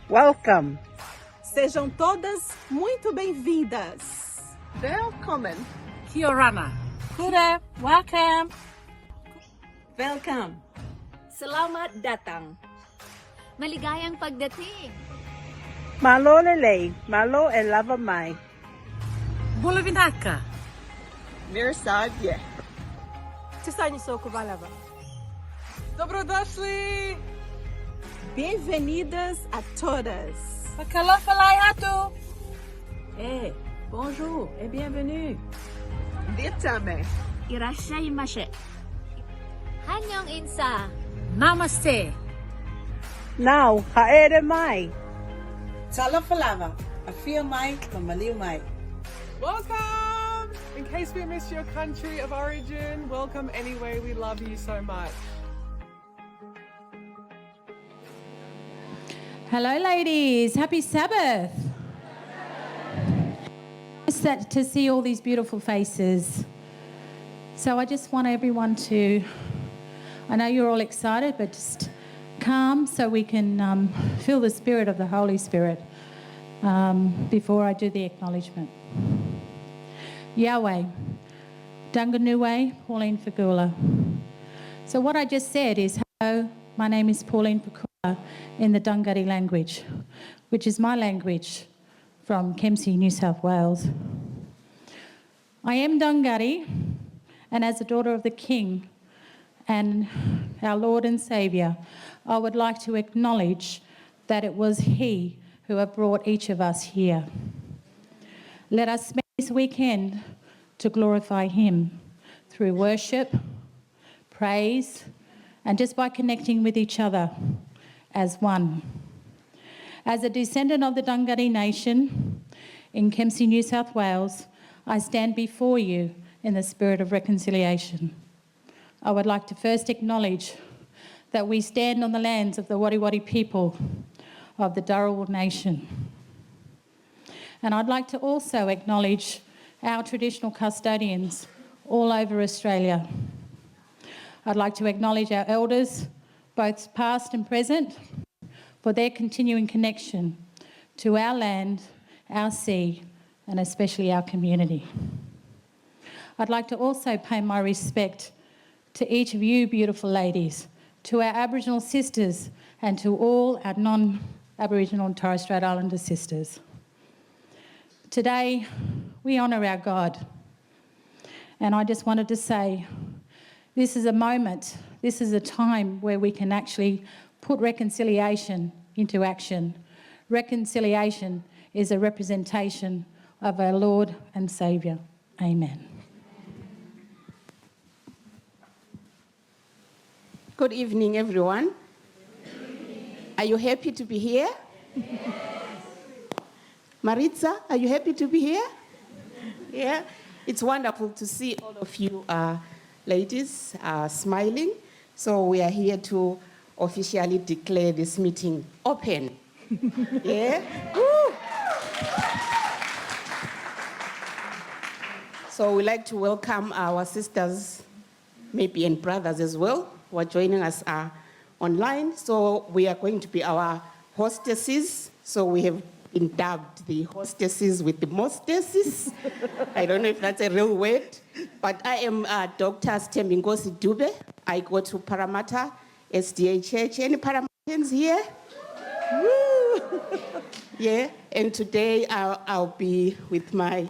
Welcome. Sejam todas muito bem-vindas. Välkommen. Kia orana. Kure, welcome. Welcome. Selamat datang. Maligayang pagdating. Malo lele, malo e lava mai. Bulavinaka. Mirsadje. Tisani soko valava. Dobrodošli. Bem-vindas a todas. Makalofalai hatu. Bonjour et bienvenue. Witamy. Irashaimase. Hanyong insa. Namaste. Now, haere mai. Talafalava, afia mai, mamaliu mai. Welcome. In case we miss your country of origin, welcome anyway. We love you so much. Hello, ladies. Happy Sabbath. Nice to see all these beautiful faces. So I just want everyone to, I know you're all excited, but just calm so we can feel the spirit of the Holy Spirit before I do the acknowledgement. Yahweh, Dunganue, Pauline Fagula. So what I just said is, hello, my name is Pauline Fagula in the Dungari language, which is my language from Kempsey, New South Wales. I am Dungari, and as a daughter of the King and our Lord and Saviour, I would like to acknowledge that it was He who have brought each of us here. Let us spend this weekend to glorify Him through worship, praise, and just by connecting with each other as one. As a descendant of the Dungari Nation in Kempsey, New South Wales, I stand before you in the spirit of reconciliation. I would like to first acknowledge that we stand on the lands of the Wari people of the Dharawal Nation. And I'd like to also acknowledge our traditional custodians all over Australia. I'd like to acknowledge our elders, both past and present, for their continuing connection to our land, our sea, and especially our community. I'd like to also pay my respect to each of you beautiful ladies, to our Aboriginal sisters, and to all our non-Aboriginal and Torres Strait Islander sisters. Today, we honour our God. And I just wanted to say, this is a moment, this is a time where we can actually put reconciliation into action. Reconciliation is a representation of our Lord and Saviour. Amen. Good evening, everyone. Are you happy to be here? Maritza, are you happy to be here? Yeah, it's wonderful to see all of you ladies smiling. So we are here to officially declare this meeting open. Yeah? Woo! So we'd like to welcome our sisters, maybe and brothers as well, who are joining us online. So we are going to be our hostesses. So we have been dubbed the hostesses with the mostesses. I don't know if that's a real word, but I am Dr. Stembingosi Dube. I go to Parramatta SDA Church. Any Parramattans here? Woo! Yeah, and today I'll be with my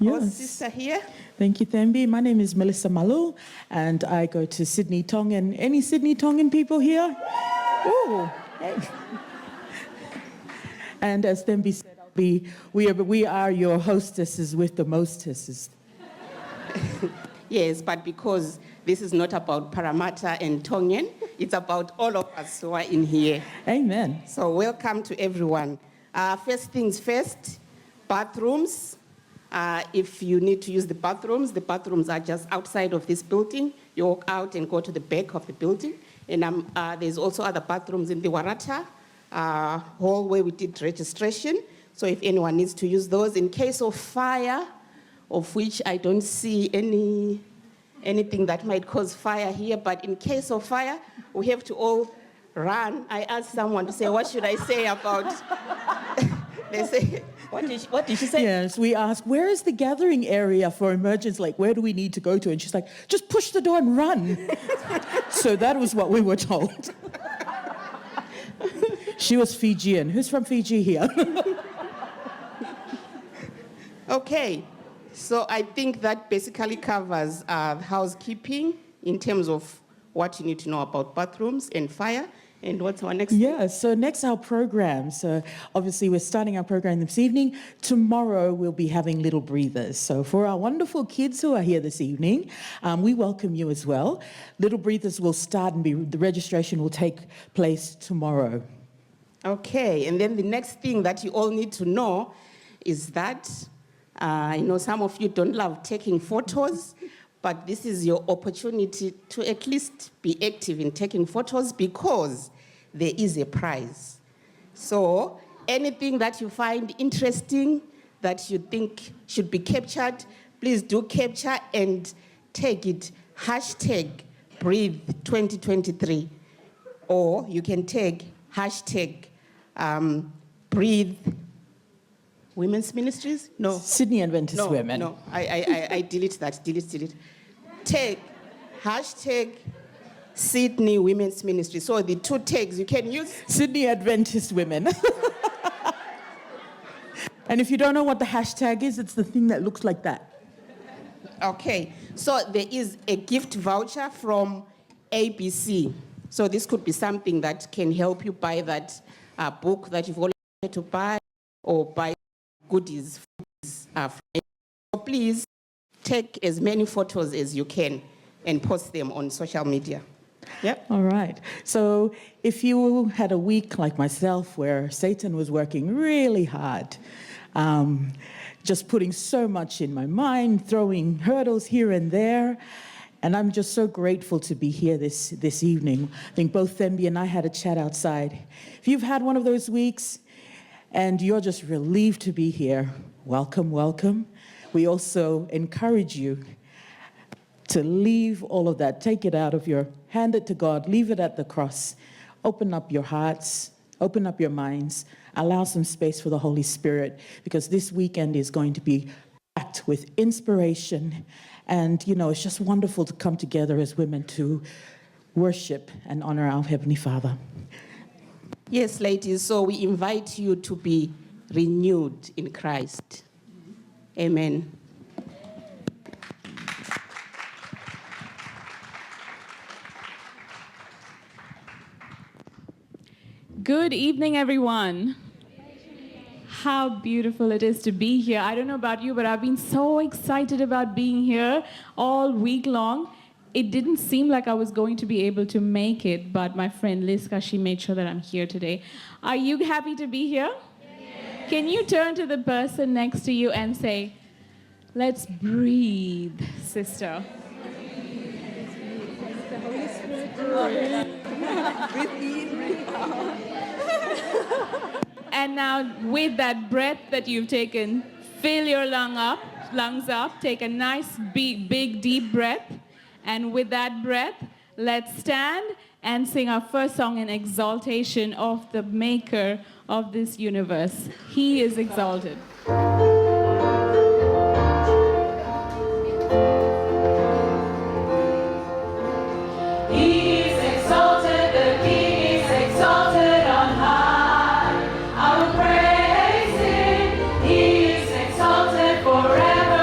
host sister here. Thank you, Thembi. My name is Melissa Malu, and I go to Sydney Tongan. Any Sydney Tongan people here? Ooh, hey. And as Thembi said, we are your hostesses with the mostesses. Yes, but because this is not about Parramatta and Tongan, it's about all of us who are in here. Amen. So welcome to everyone. First things first, bathrooms. If you need to use the bathrooms are just outside of this building. You walk out and go to the back of the building. And there's also other bathrooms in the Warata hall where we did registration. So if anyone needs to use those, in case of fire, of which I don't see anything that might cause fire here, but in case of fire, we have to all run. I asked someone to say, what should I say about... They say, what did she say? Yes, we asked, where is the gathering area for emergence? Like, where do we need to go to? And she's like, just push the door and run. So that was what we were told. She was Fijian. Who's from Fiji here? Okay, so I think that basically covers housekeeping in terms of what you need to know about bathrooms and fire. And what's our next? Yeah, so next our program. So obviously we're starting our program this evening. Tomorrow we'll be having Little Breathers. So for our wonderful kids who are here this evening, we welcome you as well. Little Breathers will start and the registration will take place tomorrow. Okay, and then the next thing that you all need to know is that, I know some of you don't love taking photos, but this is your opportunity to at least be active in taking photos because there is a prize. So anything that you find interesting that you think should be captured, please do capture and tag it, #Breathe2023. Or you can tag #Breathe Women's Ministries? No. Sydney Adventist Women. No, I delete that, delete. Tag, #Sydney Women's Ministry. So the two tags you can use. Sydney Adventist Women. And if you don't know what the hashtag is, it's the thing that looks like that. Okay, so there is a gift voucher from ABC. So this could be something that can help you buy that book that you've always wanted to buy or buy goodies. So please take as many photos as you can and post them on social media. Yep. All right. So if you had a week like myself where Satan was working really hard, just putting so much in my mind, throwing hurdles here and there, and I'm just so grateful to be here this evening. I think both Thembi and I had a chat outside. If you've had one of those weeks and you're just relieved to be here, welcome, welcome. We also encourage you to leave all of that, take it out of hand it to God, leave it at the cross, open up your hearts, open up your minds, allow some space for the Holy Spirit, because this weekend is going to be packed with inspiration. And, you know, it's just wonderful to come together as women to worship and honor our Heavenly Father. Yes, ladies, so we invite you to be renewed in Christ. Amen. Good evening, everyone. How beautiful it is to be here. I don't know about you, but I've been so excited about being here all week long. It didn't seem like I was going to be able to make it, but my friend Liska, she made sure that I'm here today. Are you happy to be here? Yes. Can you turn to the person next to you and say, let's breathe, sister. The Holy Spirit. Breathe in, breathe out. And now, with that breath that you've taken, fill your lungs up, take a nice, big, deep breath. And with that breath, let's stand and sing our first song in exaltation of the maker of this universe. He is exalted. Forever.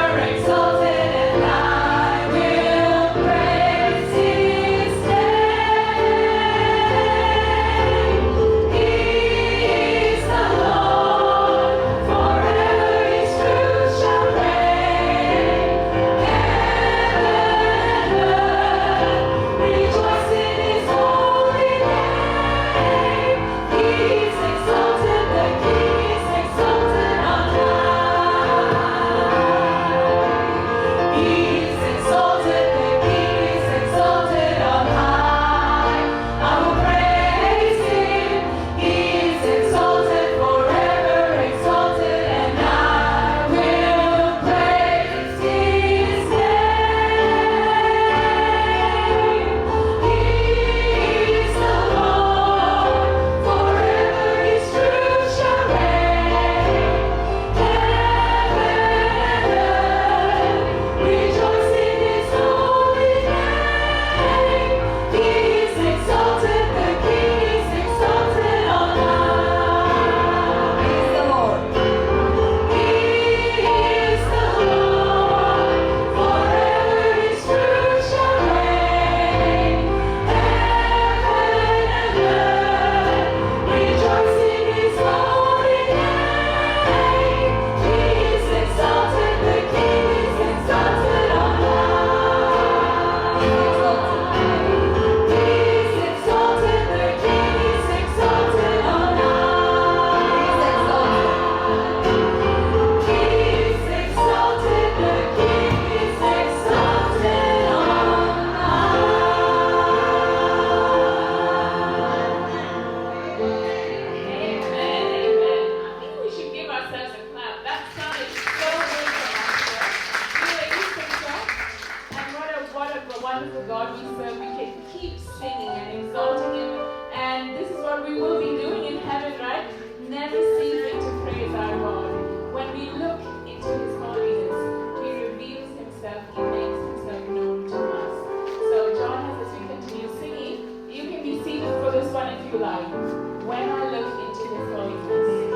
fulai, when I look into his holiness.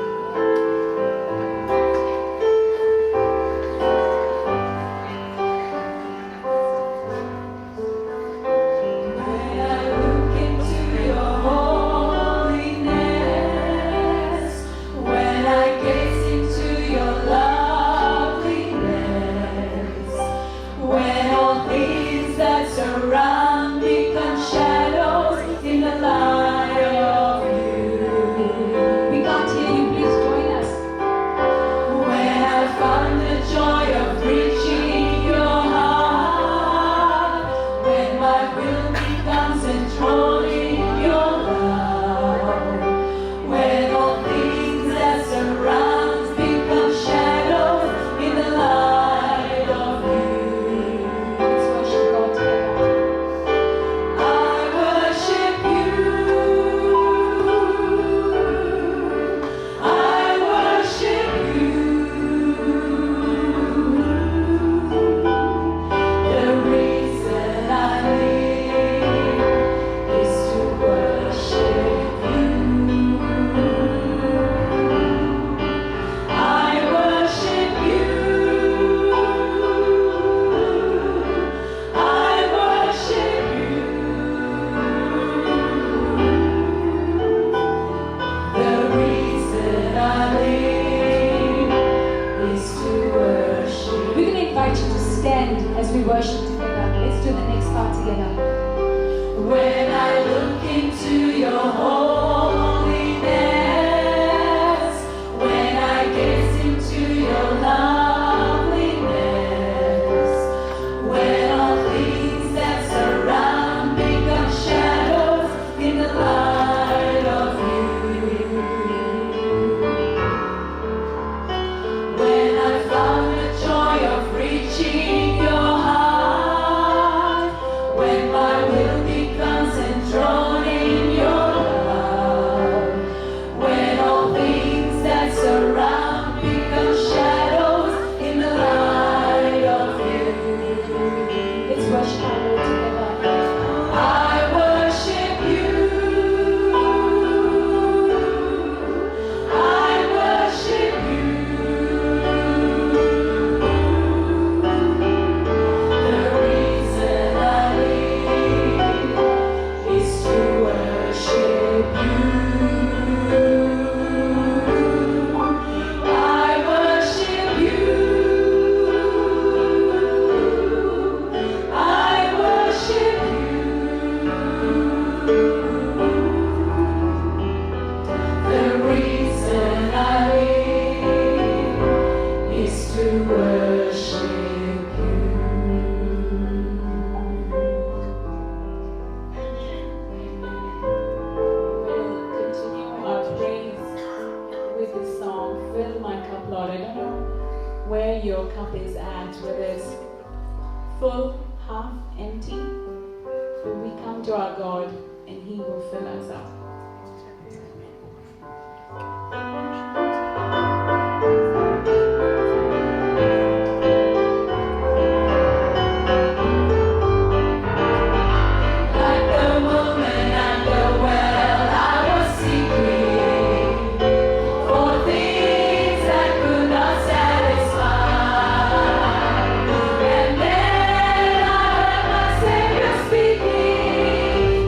Speaking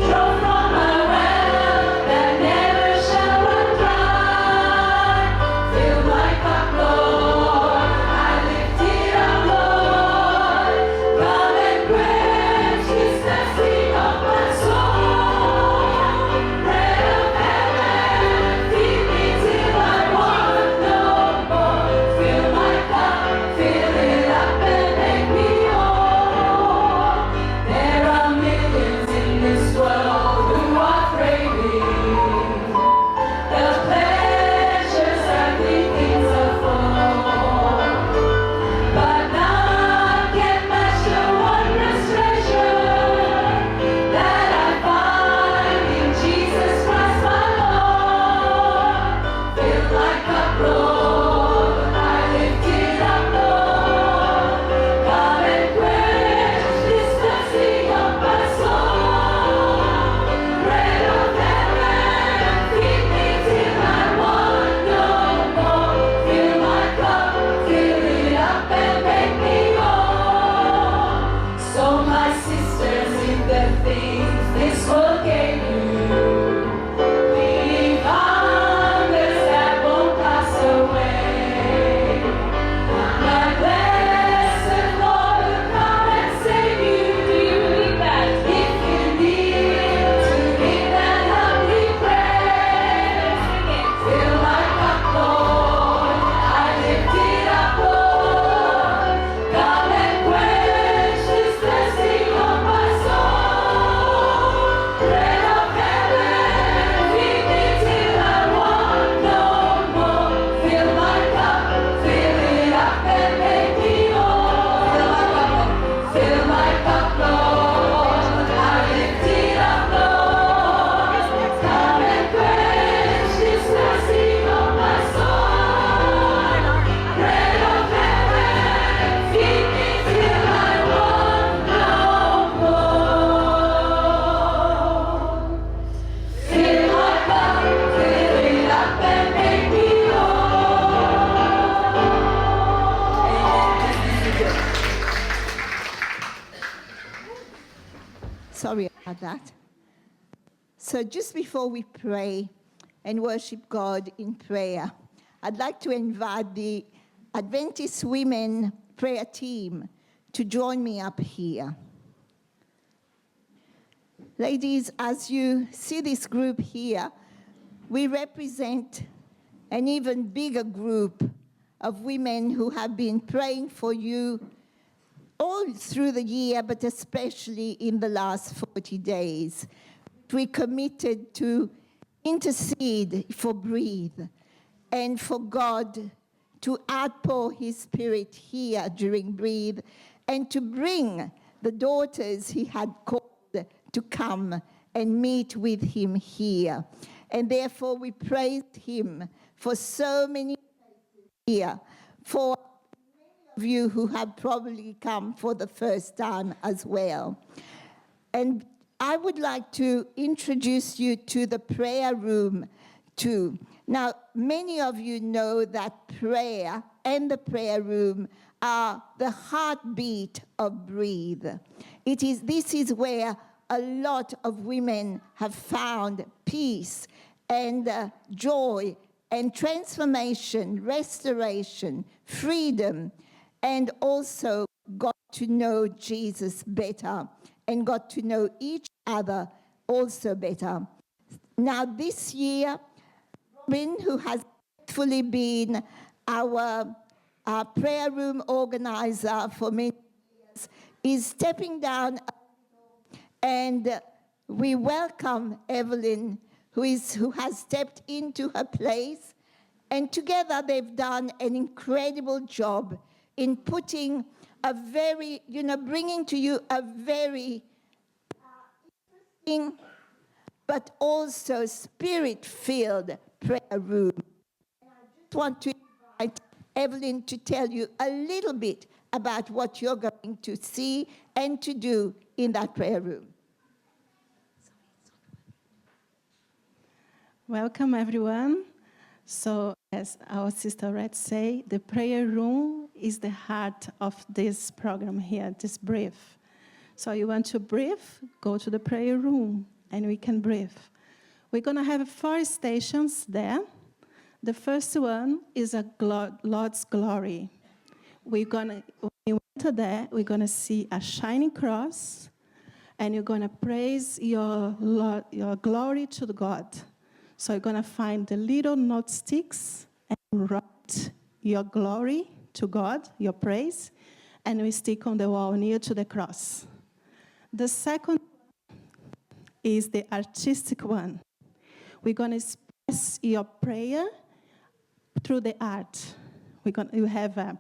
from my well. about that. So just before we pray and worship God in prayer, I'd like to invite the Adventist women prayer team to join me up here. Ladies, as you see this group here, we represent an even bigger group of women who have been praying for you all through the year, but especially in the last 40 days. We committed to intercede for Breathe and for God to outpour his Spirit here during Breathe and to bring the daughters he had called to come and meet with him here. And therefore we praised him for so many here, for many of you who have probably come for the first time as well. And I would like to introduce you to the prayer room too. Now, many of you know that prayer and the prayer room are the heartbeat of Breathe. This is where a lot of women have found peace and joy and transformation, restoration, freedom, and also got to know Jesus better and got to know each other also better. Now this year, Robin, who has faithfully been our prayer room organizer for many years, is stepping down, and we welcome Evelyn, who has stepped into her place, and together they've done an incredible job in putting bringing to you a very interesting but also spirit-filled prayer room. And I just want to invite Evelyn to tell you a little bit about what you're going to see and to do in that prayer room. Welcome, everyone. So, as our sister Red say, the prayer room is the heart of this program here, this breathe. So you want to breathe, go to the prayer room, and we can breathe. We're going to have 4 stations there. The first one is a Lord's glory. When you enter there, we're going to see a shining cross, and you're going to praise your glory to the God. So you're going to find the little note sticks and write your glory to God, your praise, and we stick on the wall near to the cross. The second is the artistic one. We're going to express your prayer through the art. You have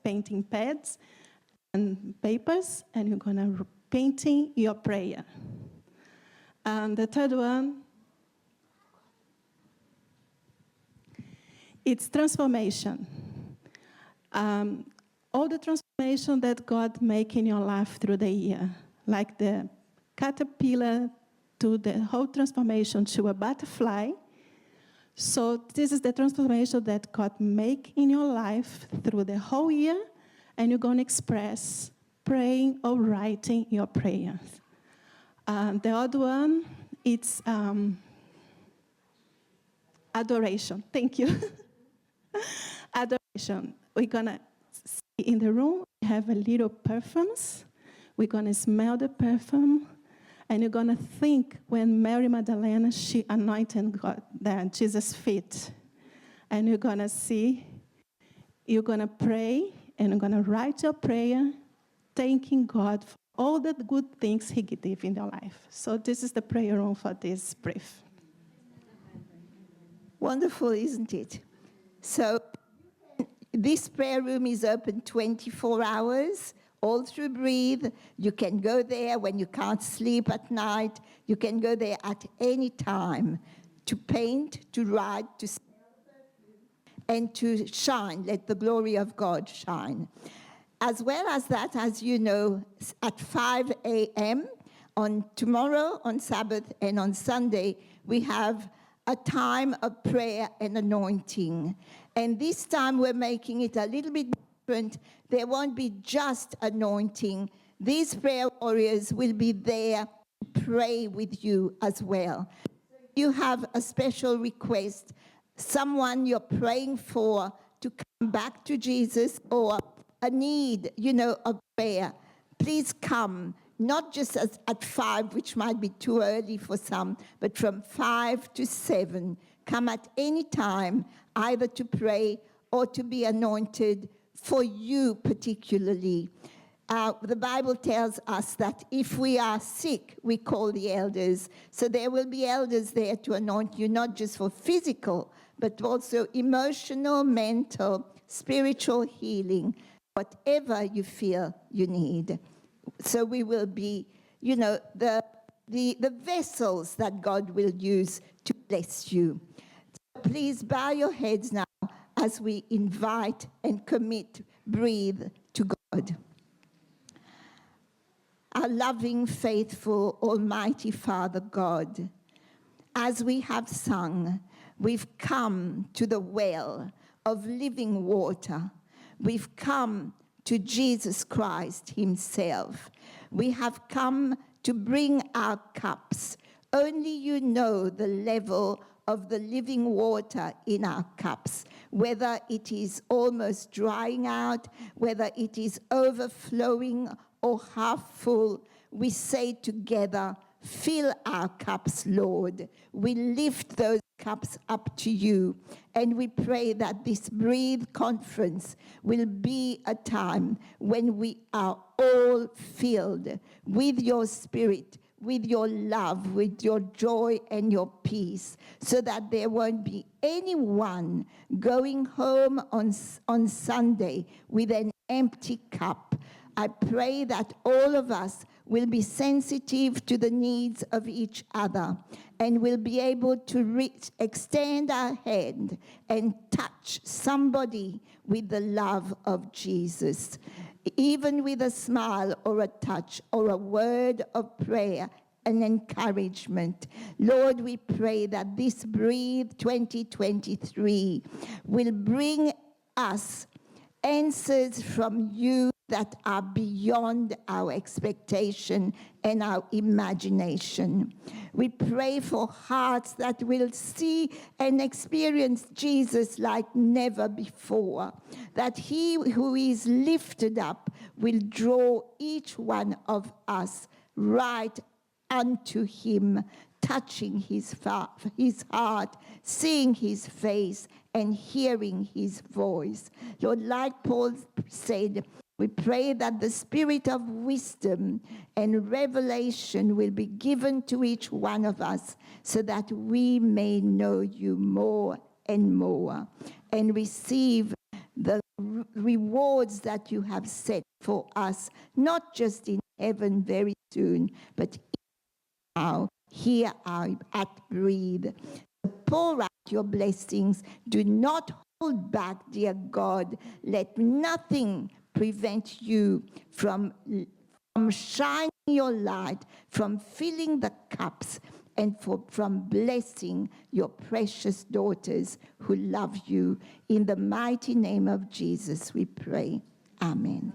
painting pads and papers, and you're going to painting your prayer. And the third one, it's transformation. All the transformation that God make in your life through the year, like the caterpillar to the whole transformation to a butterfly. So this is the transformation that God make in your life through the whole year, and you're going to express praying or writing your prayers. The other one, it's adoration. Thank you. Adoration. We're going to see in the room, we have a little perfumes. We're going to smell the perfume. And you're going to think when Mary Magdalene, she anointed God, Jesus' feet. And you're going to see, you're going to pray, and you're going to write your prayer, thanking God for all the good things he did in your life. So this is the prayer room for this brief. Wonderful, isn't it? So this prayer room is open 24 hours, all through Breathe. You can go there when you can't sleep at night. You can go there at any time to paint, to write, to smell, and to shine. Let the glory of God shine. As well as that, as you know, at 5 a.m. on tomorrow, on Sabbath, and on Sunday, we have a time of prayer and anointing. And this time we're making it a little bit different. There won't be just anointing. These prayer warriors will be there pray with you as well. You have a special request, someone you're praying for to come back to Jesus, or a need, of prayer, please come, not just at 5, which might be too early for some, but from 5 to 7. Come at any time, either to pray or to be anointed for you particularly. The Bible tells us that if we are sick, we call the elders. So there will be elders there to anoint you, not just for physical, but also emotional, mental, spiritual healing, whatever you feel you need. So we will be, the vessels that God will use to bless you. So please bow your heads now as we invite and commit, breathe to God. Our loving, faithful, almighty Father God, as we have sung, we've come to the well of living water. We've come to Jesus Christ himself. We have come to bring our cups. Only you know the level of the living water in our cups, whether it is almost drying out, whether it is overflowing or half full. We say together, fill our cups, Lord. We lift those cups up to you, and we pray that this Breathe Conference will be a time when we are all filled with your Spirit, with your love, with your joy and your peace, so that there won't be anyone going home on Sunday with an empty cup. I pray that all of us will be sensitive to the needs of each other and will be able to extend our hand and touch somebody with the love of Jesus, even with a smile or a touch or a word of prayer and encouragement. Lord, we pray that this Breathe 2023 will bring us answers from you that are beyond our expectation and our imagination. We pray for hearts that will see and experience Jesus like never before, that he who is lifted up will draw each one of us right unto him, touching his heart, seeing his face, and hearing his voice. Lord, like Paul said, we pray that the spirit of wisdom and revelation will be given to each one of us so that we may know you more and more and receive the rewards that you have set for us, not just in heaven very soon, but now, here at Breathe. Pour out your blessings. Do not hold back, dear God. Let nothing prevent you from shining your light, from filling the cups, and from blessing your precious daughters who love you. In the mighty name of Jesus, we pray. Amen.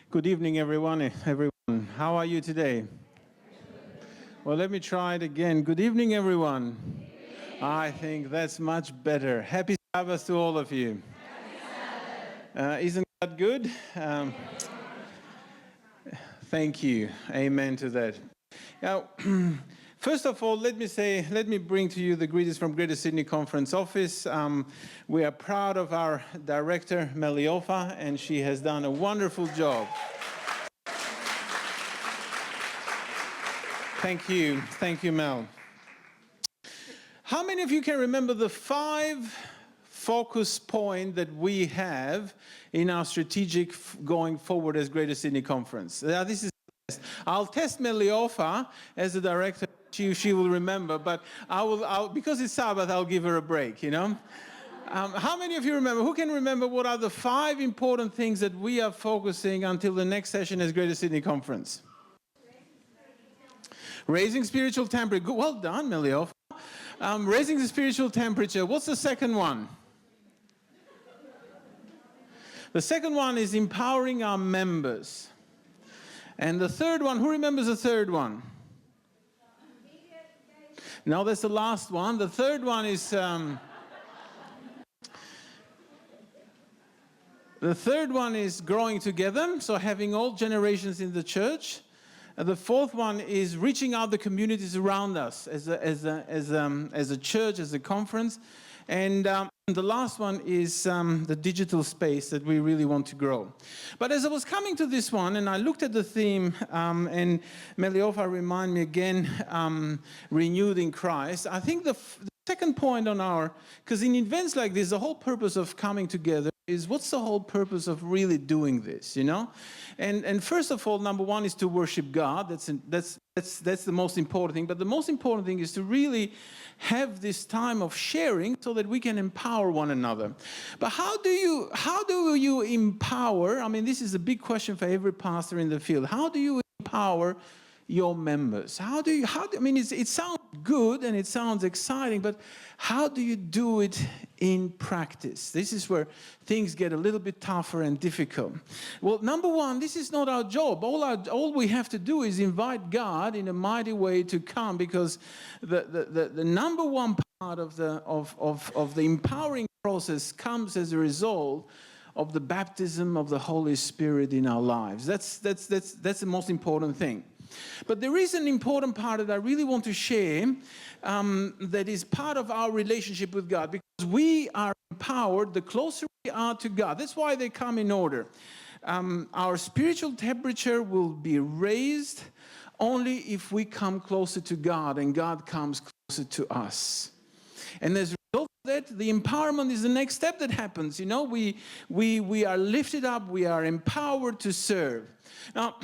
Good evening, everyone. How are you today? Well, let me try it again. Good evening, everyone. I think that's much better. Happy Sabbath to all of you. Isn't that good? Thank you. Amen to that. Now, first of all, let me bring to you the greetings from Greater Sydney Conference Office. We are proud of our director, Meliofa, and she has done a wonderful job. Thank you, Mel. How many of you can remember the 5 focus point that we have in our strategic going forward as Greater Sydney Conference? This is I'll test Meliofa as the director. She will remember, but I'll because it's Sabbath, I'll give her a break, you know. How many of you remember? Who can remember what are the 5 important things that we are focusing until the next session as Greater Sydney Conference? Raising spiritual temperature. Well done, Meliofa. Raising the spiritual temperature. What's the second one? The second one is empowering our members. And the third one, who remembers the third one? No, that's the last one. The third one is... the third one is growing together, so having all generations in the church. And the fourth one is reaching out the communities around us as a church, as a conference. And the last one is the digital space that we really want to grow. But as I was coming to this one, and I looked at the theme, and Meliofa reminded me again, renewed in Christ, I think the second point on our, because in events like this, the whole purpose of coming together is what's the whole purpose of really doing this, you know? And first of all, number one is to worship God. That's the most important thing. But the most important thing is to really have this time of sharing so that we can empower one another. But how do you empower? I mean, this is a big question for every pastor in the field. How do you empower your members? I mean, it sounds good and it sounds exciting, but how do you do it in practice? This is where things get a little bit tougher and difficult. Well, number one, this is not our job. All we have to do is invite God in a mighty way to come, because the number one part of the empowering process comes as a result of the baptism of the Holy Spirit in our lives. That's the most important thing. But there is an important part that I really want to share that is part of our relationship with God, because we are empowered the closer we are to God. That's why they come in order. Our spiritual temperature will be raised only if we come closer to God and God comes closer to us. And as a result of that, the empowerment is the next step that happens. You know, we are lifted up, we are empowered to serve. Now,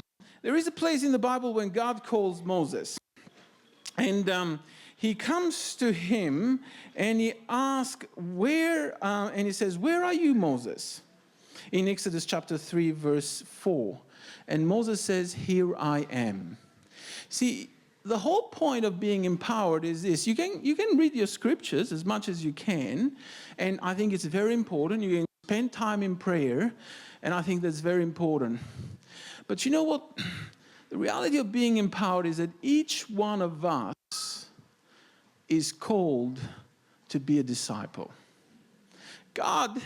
there is a place in the Bible when God calls Moses, and he comes to him and he asks, and he says, "Where are you, Moses?" In Exodus chapter 3, verse 4. And Moses says, "Here I am." See, the whole point of being empowered is this. You can read your scriptures as much as you can, and I think it's very important. You can spend time in prayer, and I think that's very important. But you know what? The reality of being empowered is that each one of us is called to be a disciple. God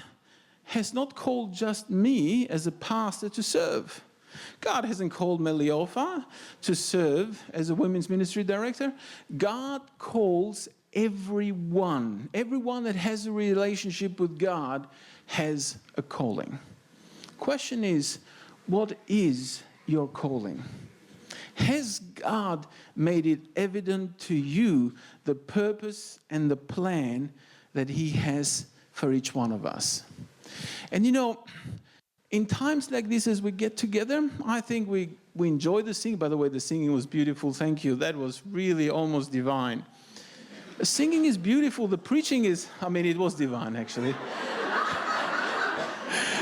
has not called just me as a pastor to serve. God hasn't called Meliofa to serve as a women's ministry director. God calls everyone. Everyone that has a relationship with God has a calling. Question is, what is your calling? Has God made it evident to you the purpose and the plan that He has for each one of us? And you know, in times like this, as we get together, I think we enjoy the singing. By the way, the singing was beautiful. Thank you. That was really almost divine. The singing is beautiful. The preaching is, I mean, it was divine, actually.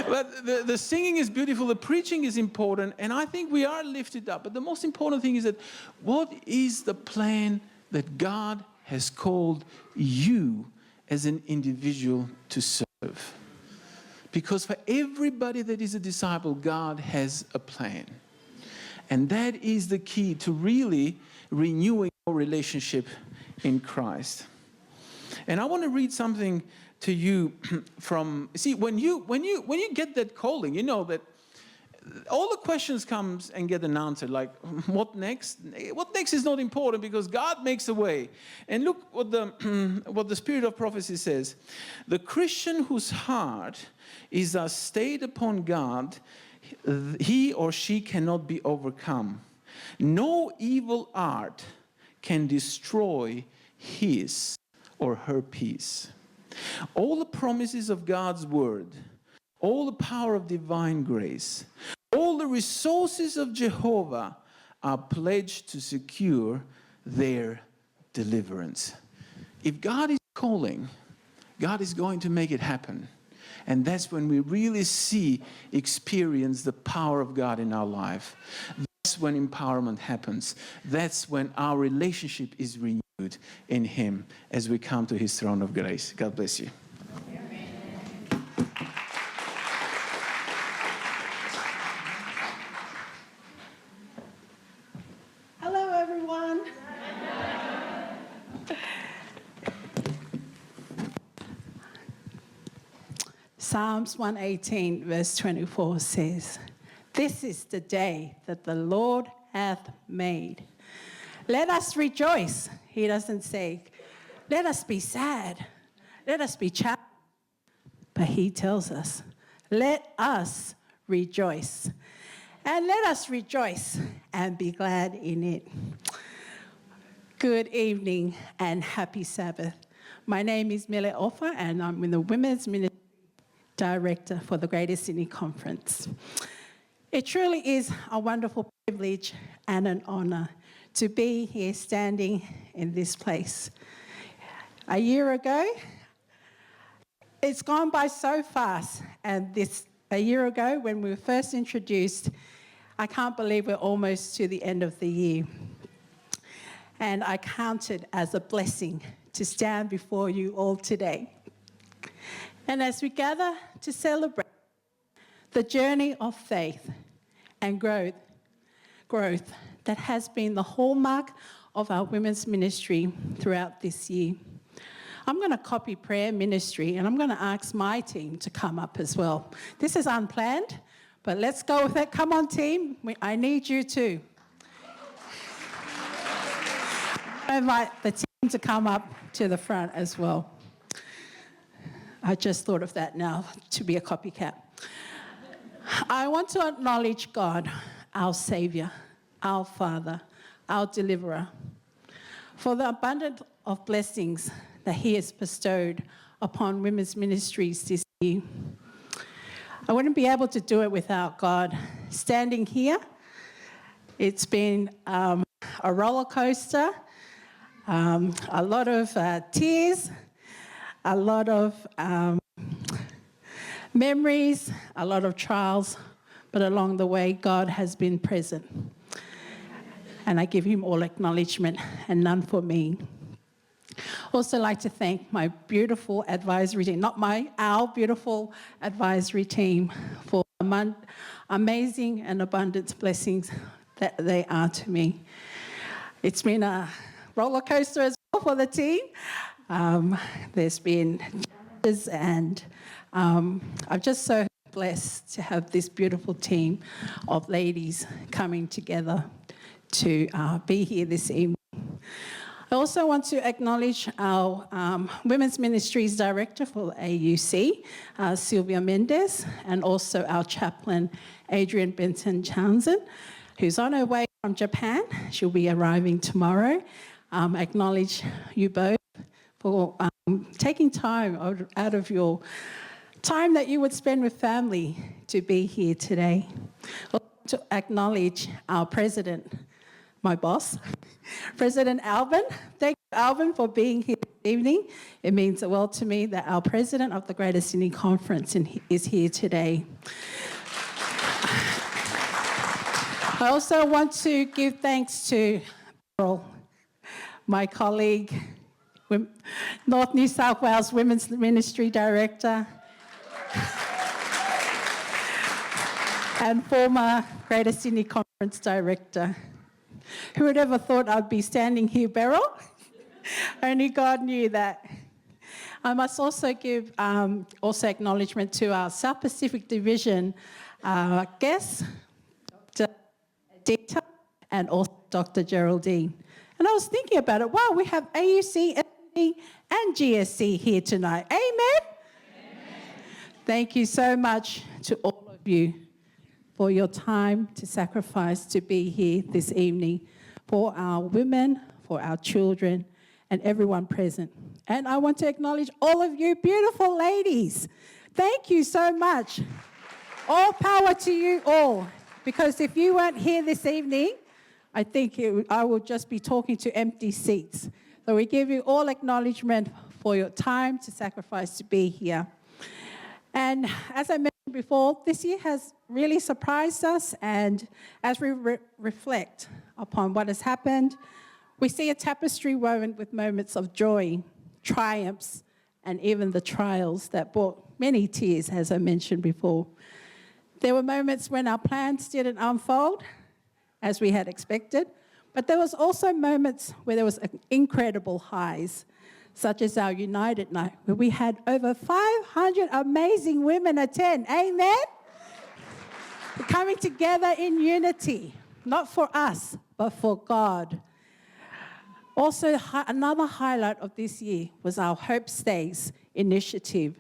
But the singing is beautiful, the preaching is important, and I think we are lifted up. But the most important thing is that what is the plan that God has called you as an individual to serve? Because for everybody that is a disciple, God has a plan. And that is the key to really renewing your relationship in Christ. And I want to read something to you from, see, when you get that calling, you know that all the questions comes and get an answer, like what next? What next is not important, because God makes a way. And look what the Spirit of Prophecy says. The Christian whose heart is stayed upon God, he or she cannot be overcome. No evil art can destroy his or her peace. All the promises of God's word, all the power of divine grace, all the resources of Jehovah are pledged to secure their deliverance. If God is calling, God is going to make it happen. And that's when we really experience the power of God in our life. That's when empowerment happens. That's when our relationship is renewed in Him as we come to His throne of grace. God bless you. Hello, everyone. Psalms 118, verse 24 says, "This is the day that the Lord hath made. Let us rejoice." He doesn't say, "Let us be sad. Let us be charitable." But he tells us, "Let us rejoice. And let us rejoice and be glad in it." Good evening and happy Sabbath. My name is Mele Ofa, and I'm in the Women's Ministry Director for the Greater Sydney Conference. It truly is a wonderful privilege and an honour to be here standing in this place. A year ago, it's gone by so fast, and a year ago when we were first introduced, I can't believe we're almost to the end of the year. And I count it as a blessing to stand before you all today. And as we gather to celebrate the journey of faith and growth that has been the hallmark of our women's ministry throughout this year, I'm going to copy prayer ministry, and I'm going to ask my team to come up as well. This is unplanned, but let's go with it. Come on, team. I need you too. I invite the team to come up to the front as well. I just thought of that now, to be a copycat. I want to acknowledge God, our Saviour, our Father, our Deliverer, for the abundance of blessings that He has bestowed upon women's ministries this year. I wouldn't be able to do it without God. Standing here, it's been a roller coaster, a lot of tears, a lot of memories, a lot of trials, but along the way, God has been present. And I give Him all acknowledgement and none for me. Also like to thank my beautiful advisory team, our beautiful advisory team for amazing and abundant blessings that they are to me. It's been a roller coaster as well for the team. There's been challenges, and I'm just so blessed to have this beautiful team of ladies coming together to be here this evening. I also want to acknowledge our Women's Ministries Director for AUC, Sylvia Mendez, and also our chaplain, Adrian Benson-Townsend, who's on her way from Japan. She'll be arriving tomorrow. Acknowledge you both for taking time out of your time that you would spend with family to be here today. I want to acknowledge our president, my boss, President Alvin. Thank you, Alvin, for being here this evening. It means the world to me that our president of the Greater Sydney Conference is here today. I also want to give thanks to Pearl, my colleague, North New South Wales Women's Ministry Director, and former Greater Sydney Conference Director. Who would ever thought I'd be standing here, Beryl? Only God knew that. I must also give acknowledgement to our South Pacific Division guests, Dr. Dita and also Dr. Geraldine. And I was thinking about it, wow, we have AUC, SMD, and GSC here tonight. Amen? Amen? Thank you so much to all of you for your time to sacrifice to be here this evening, for our women, for our children, and everyone present. And I want to acknowledge all of you beautiful ladies. Thank you so much. All power to you all. Because if you weren't here this evening, I think I will just be talking to empty seats. So we give you all acknowledgement for your time to sacrifice to be here. And as I mentioned before, this year has really surprised us. And as we reflect upon what has happened, we see a tapestry woven with moments of joy, triumphs, and even the trials that brought many tears, as I mentioned before. There were moments when our plans didn't unfold as we had expected, but there was also moments where there was incredible highs, such as our United Night, where we had over 500 amazing women attend. Amen? Coming together in unity, not for us, but for God. Also, another highlight of this year was our Hope Stays initiative.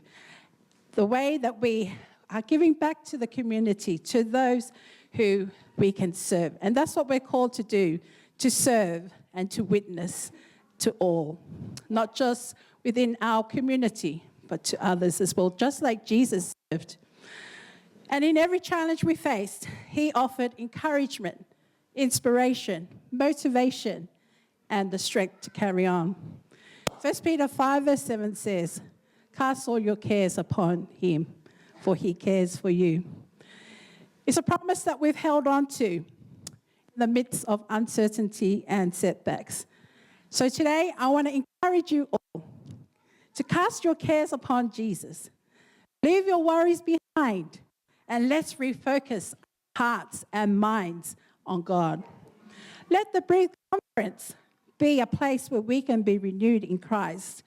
The way that we are giving back to the community, to those who we can serve. And that's what we're called to do, to serve and to witness to all, not just within our community, but to others as well, just like Jesus served. And in every challenge we faced, he offered encouragement, inspiration, motivation, and the strength to carry on. 1 Peter 5 verse 7 says, "Cast all your cares upon him, for he cares for you." It's a promise that we've held on to in the midst of uncertainty and setbacks. So today, I want to encourage you all to cast your cares upon Jesus. Leave your worries behind, and let's refocus our hearts and minds on God. Let the Breathe Conference be a place where we can be renewed in Christ,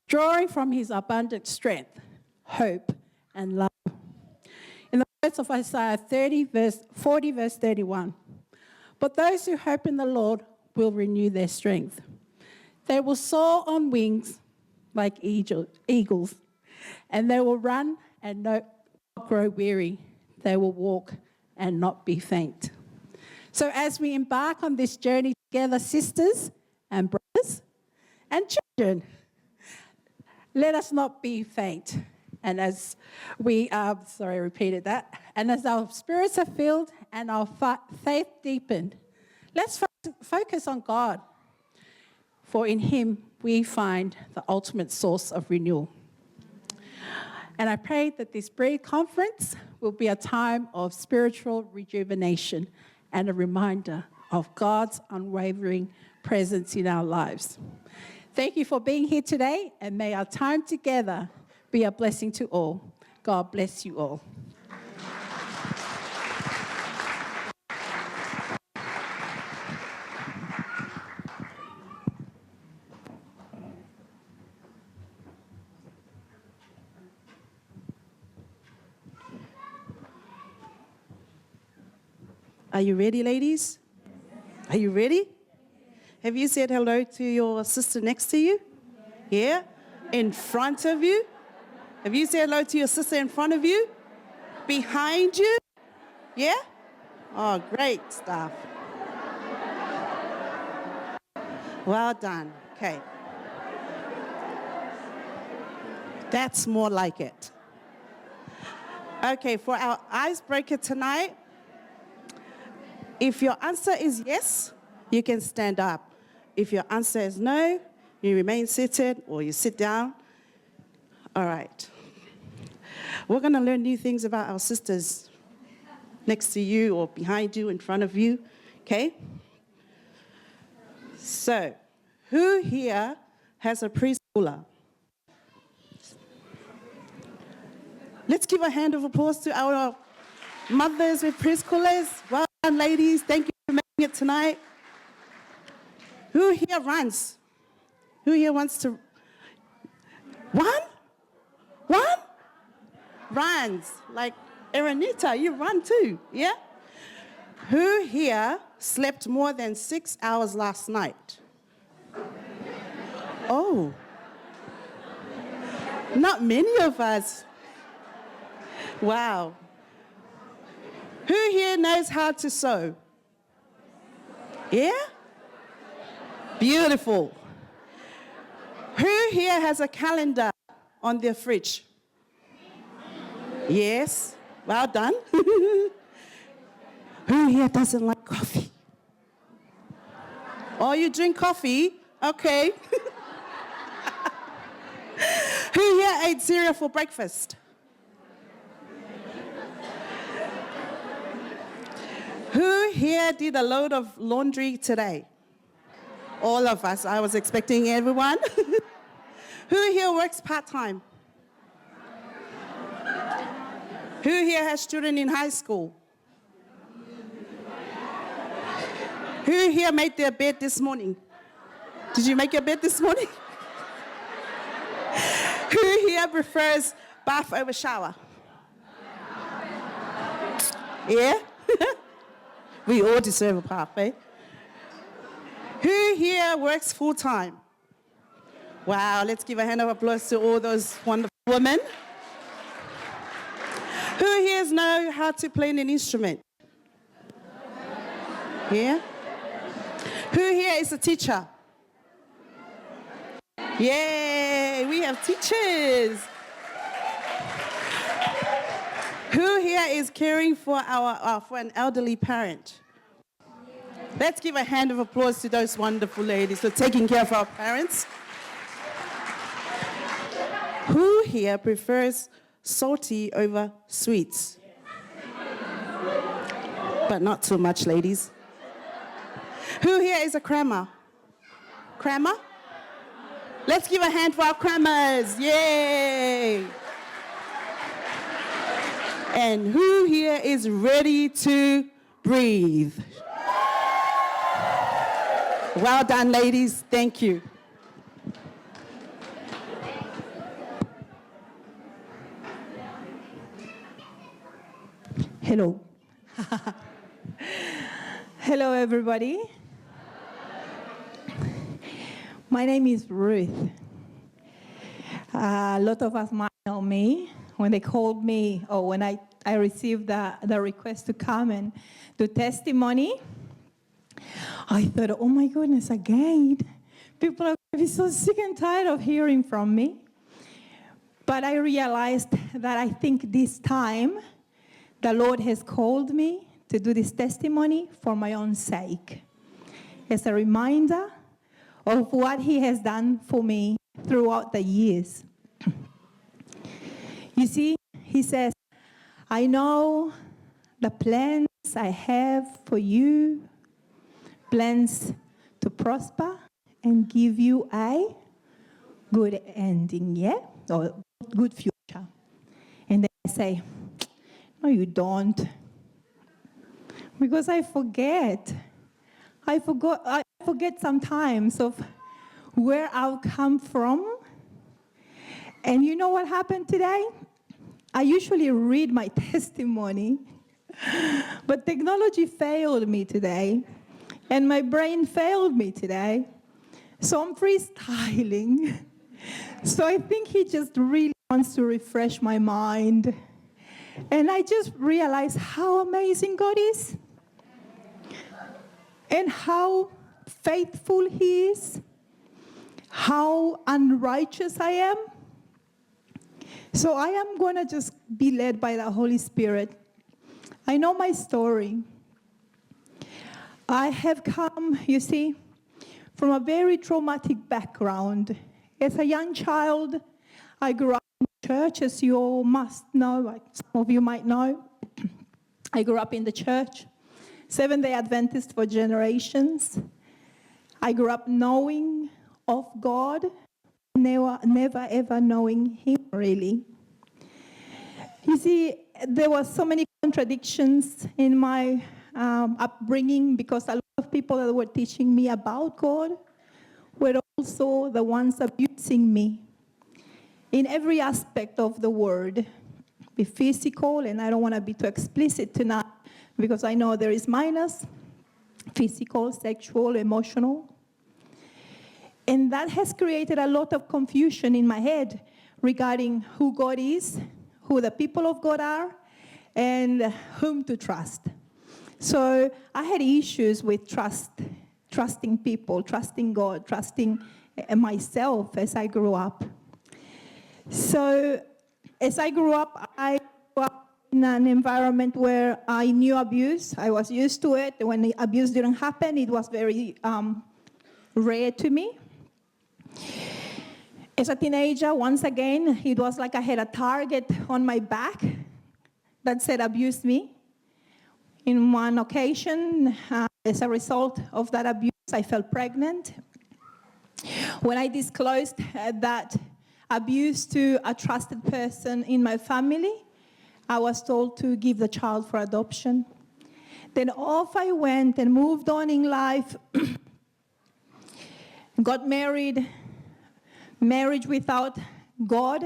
drawing from his abundant strength, hope, and love. In the words of Isaiah 40, verse 31, "But those who hope in the Lord will renew their strength. They will soar on wings like eagles, and they will run and not grow weary. They will walk and not be faint." So as we embark on this journey together, sisters and brothers and children, let us not be faint. And as we, repeated that. And as our spirits are filled and our faith deepened, let's focus on God. For in him we find the ultimate source of renewal. And I pray that this Breathe Conference will be a time of spiritual rejuvenation and a reminder of God's unwavering presence in our lives. Thank you for being here today, and may our time together be a blessing to all. God bless you all. Are you ready, ladies? Are you ready? Have you said hello to your sister next to you? Yeah? In front of you? Have you said hello to your sister in front of you? Behind you? Yeah? Oh, great stuff. Well done. Okay. That's more like it. Okay, for our icebreaker tonight, if your answer is yes, you can stand up. If your answer is no, you remain seated or you sit down. All right. We're going to learn new things about our sisters next to you or behind you, in front of you, okay? So, who here has a preschooler? Let's give a hand of applause to our mothers with preschoolers. Well done, ladies. Thank you for making it tonight. Who here runs? Who here wants to? One? Runs. Like Erenita, you run too, yeah? Who here slept more than 6 hours last night? Oh. Not many of us. Wow. Who here knows how to sew? Yeah? Beautiful. Who here has a calendar on their fridge? Yes, well done. Who here doesn't like coffee? Oh, you drink coffee? Okay. Who here ate cereal for breakfast? Who here did a load of laundry today? All of us. I was expecting everyone. Who here works part-time? Who here has children in high school? Who here made their bed this morning? Did you make your bed this morning? Who here prefers bath over shower? Yeah? We all deserve a bath, eh? Who here works full-time? Wow, let's give a hand of applause to all those wonderful women. Who here knows how to play an instrument? Yeah? Who here is a teacher? Yay, we have teachers. Who here is caring for for an elderly parent? Let's give a hand of applause to those wonderful ladies for taking care of our parents. Who here prefers salty over sweets? But not too much, ladies. Who here is a crammer? Crammer? Let's give a hand for our crammers. Yay! And who here is ready to breathe? Well done, ladies. Thank you. Hello. Hello, everybody. My name is Ruth. A lot of us might know me. When they called me, or when I received the request to come and do testimony, I thought, oh my goodness, again. People are going to be so sick and tired of hearing from me. But I realized that I think this time, the Lord has called me to do this testimony for my own sake. As a reminder of what He has done for me throughout the years. You see, He says, I know the plans I have for you, plans to prosper and give you a good ending, yeah? Or good future. And then I say, no, you don't. Because I forget. I forget sometimes of where I've come from. And you know what happened today? I usually read my testimony, but technology failed me today, and my brain failed me today. So I'm freestyling. So I think He just really wants to refresh my mind. And I just realized how amazing God is and how faithful He is, how unrighteous I am. So I am going to just be led by the Holy Spirit. I know my story. I have come, you see, from a very traumatic background. As a young child, I grew up in church, as you all must know, like some of you might know. I grew up in the church, Seventh-day Adventist for generations. I grew up knowing of God, never ever knowing Him really. You see, there were so many contradictions in my upbringing because a lot of people that were teaching me about God were also the ones abusing me in every aspect of the word, be physical, and I don't want to be too explicit tonight because I know there is minus, physical, sexual, emotional. And that has created a lot of confusion in my head regarding who God is, who the people of God are, and whom to trust. So I had issues with trusting people, trusting God, trusting myself as I grew up. So as I grew up in an environment where I knew abuse. I was used to it. When the abuse didn't happen, it was very rare to me. As a teenager, once again, it was like I had a target on my back that said abuse me. In one occasion, as a result of that abuse, I fell pregnant. When I disclosed that abuse to a trusted person in my family, I was told to give the child for adoption. Then off I went and moved on in life, got married. Marriage without God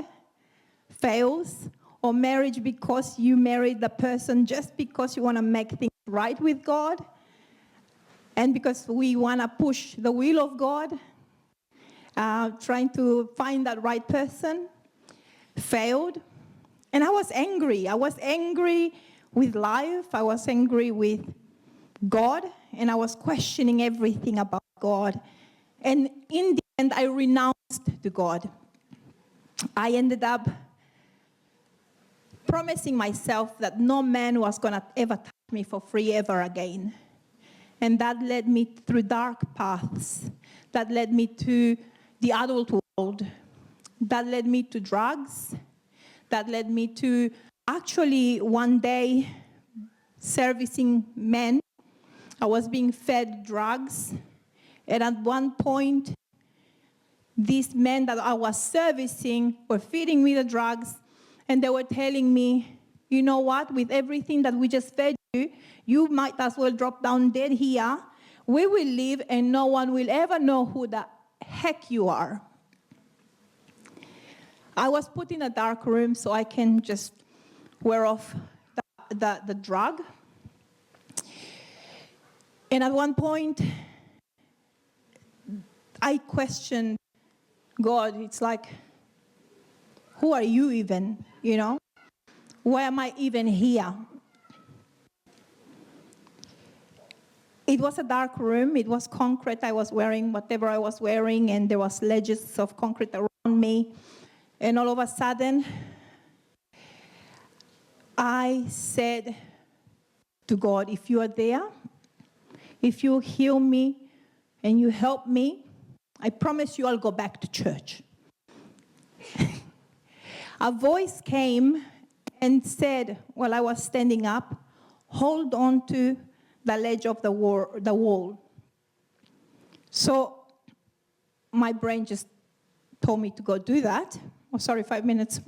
fails, or marriage because you married the person just because you want to make things right with God, and because we want to push the will of God, trying to find that right person, failed. And I was angry. I was angry with life. I was angry with God, and I was questioning everything about God. And in the end, I renounced to God. I ended up promising myself that no man was going to ever touch me for free ever again. And that led me through dark paths. That led me to the adult world. That led me to drugs. That led me to actually one day servicing men. I was being fed drugs. And at one point, these men that I was servicing were feeding me the drugs, and they were telling me, you know what, with everything that we just fed you, you might as well drop down dead here. We will leave, and no one will ever know who the heck you are. I was put in a dark room so I can just wear off the drug. And at one point, I questioned God. It's like, who are you even, you know? Why am I even here? It was a dark room. It was concrete. I was wearing whatever I was wearing, and there was ledges of concrete around me. And all of a sudden, I said to God, if you are there, if you heal me and you help me, I promise you I'll go back to church. A voice came and said, while I was standing up, hold on to the ledge of the wall. So my brain just told me to go do that. Oh, sorry, 5 minutes.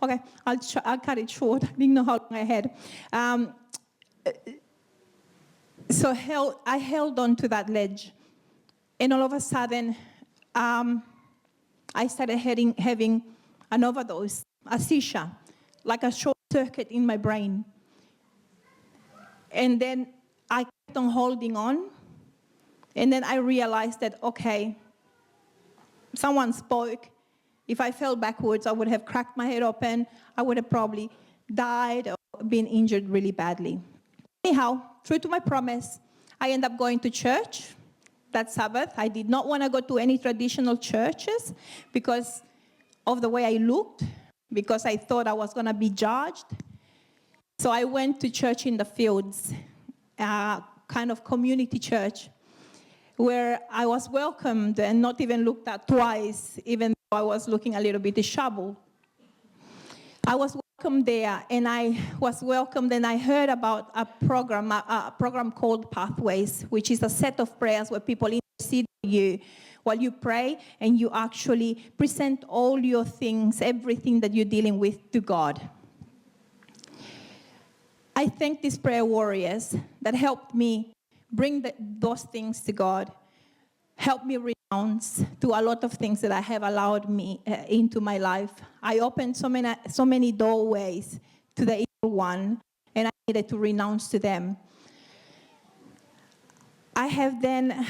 Okay, I'll cut it short. I didn't know how long I had. So I held on to that ledge. And all of a sudden, I started having an overdose, a seizure, like a short circuit in my brain. And then I kept on holding on. And then I realized that, okay, someone spoke. If I fell backwards, I would have cracked my head open. I would have probably died or been injured really badly. Anyhow, true to my promise, I ended up going to church that Sabbath. I did not want to go to any traditional churches because of the way I looked, because I thought I was going to be judged. So I went to church in the fields, kind of community church, where I was welcomed and not even looked at twice, even though I was looking a little bit disheveled. I was welcomed there, and I was welcomed, and I heard about a program called Pathways, which is a set of prayers where people intercede for you while you pray, and you actually present all your things, everything that you're dealing with, to God. I thank these prayer warriors that helped me bring those things to God, helped me renounce to a lot of things that I have allowed me into my life. I opened so many doorways to the evil one, and I needed to renounce to them. I have then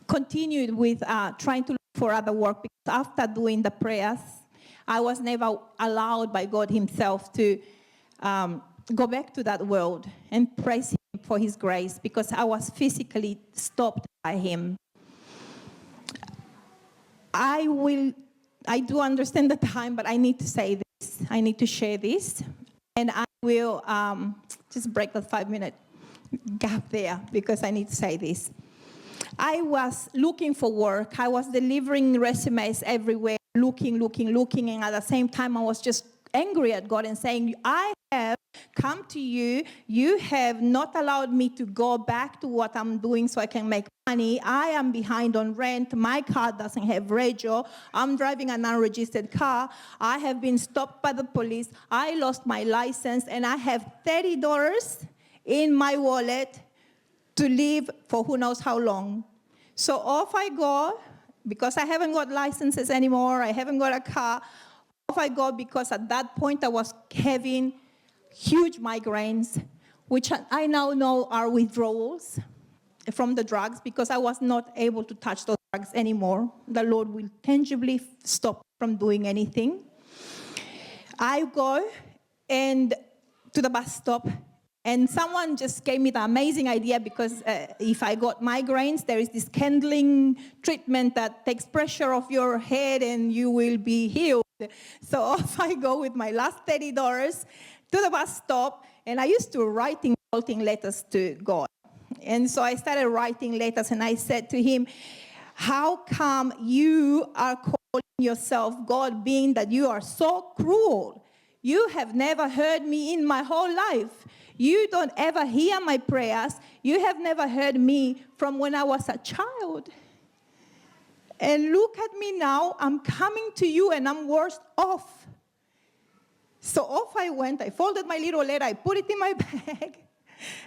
continued with trying to look for other work, because after doing the prayers, I was never allowed by God himself to go back to that world and praise him for his grace, because I was physically stopped by him. I do understand the time, but I need to say this. I need to share this. And I will just break the 5-minute gap there because I need to say this. I was looking for work. I was delivering resumes everywhere, looking. And at the same time, I was just angry at God and saying, I have come to you. You have not allowed me to go back to what I'm doing so I can make money. I am behind on rent. My car doesn't have radio. I'm driving an unregistered car. I have been stopped by the police. I lost my license, and I have $30 in my wallet to live for who knows how long. So off I go, because I haven't got licenses anymore. I haven't got a car. Off I go, because at that point I was having huge migraines, which I now know are withdrawals from the drugs, because I was not able to touch those drugs anymore. The Lord will tangibly stop from doing anything. I go and to the bus stop, and someone just gave me the amazing idea, because if I got migraines, there is this candling treatment that takes pressure off your head and you will be healed. So off I go with my last $30 to the bus stop, and I used to writing letters to God. And so I started writing letters, and I said to him, how come you are calling yourself God, being that you are so cruel? You have never heard me in my whole life. You don't ever hear my prayers. You have never heard me from when I was a child. And look at me now. I'm coming to you, and I'm worse off. So off I went. I folded my little letter. I put it in my bag.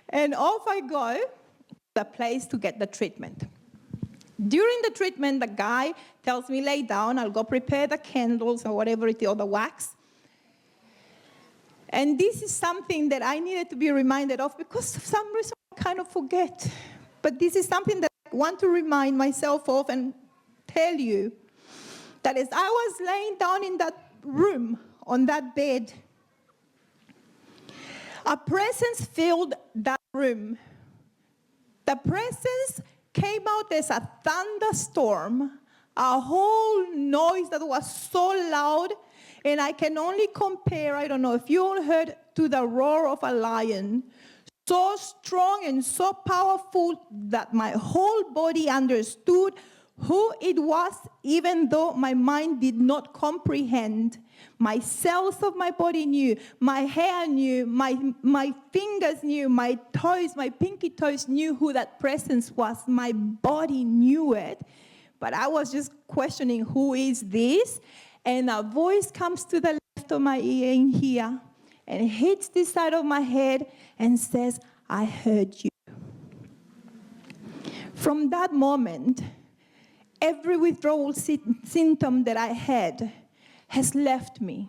And off I go to the place to get the treatment. During the treatment, the guy tells me, lay down. I'll go prepare the candles or whatever it is, or the wax. And this is something that I needed to be reminded of, because for some reason I kind of forget. But this is something that I want to remind myself of and tell you, that as I was laying down in that room, on that bed, a presence filled that room. The presence came out as a thunderstorm, a whole noise that was so loud. And I can only compare, I don't know if you all heard, to the roar of a lion. So strong and so powerful that my whole body understood who it was, even though my mind did not comprehend. My cells of my body knew, my hair knew, my fingers knew, my toes, my pinky toes knew who that presence was. My body knew it, but I was just questioning, who is this? And a voice comes to the left of my ear in here and hits this side of my head and says, I heard you. From that moment, every withdrawal symptom that I had has left me.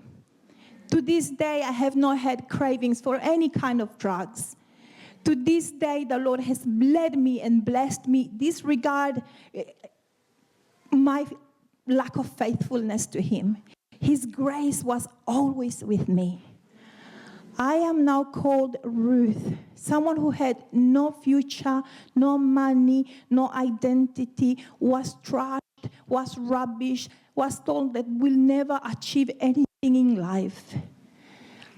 To this day, I have not had cravings for any kind of drugs. To this day, the Lord has led me and blessed me. Disregard my lack of faithfulness to Him. His grace was always with me. I am now called Ruth, someone who had no future, no money, no identity, was trashed, was rubbish, was told that will never achieve anything in life.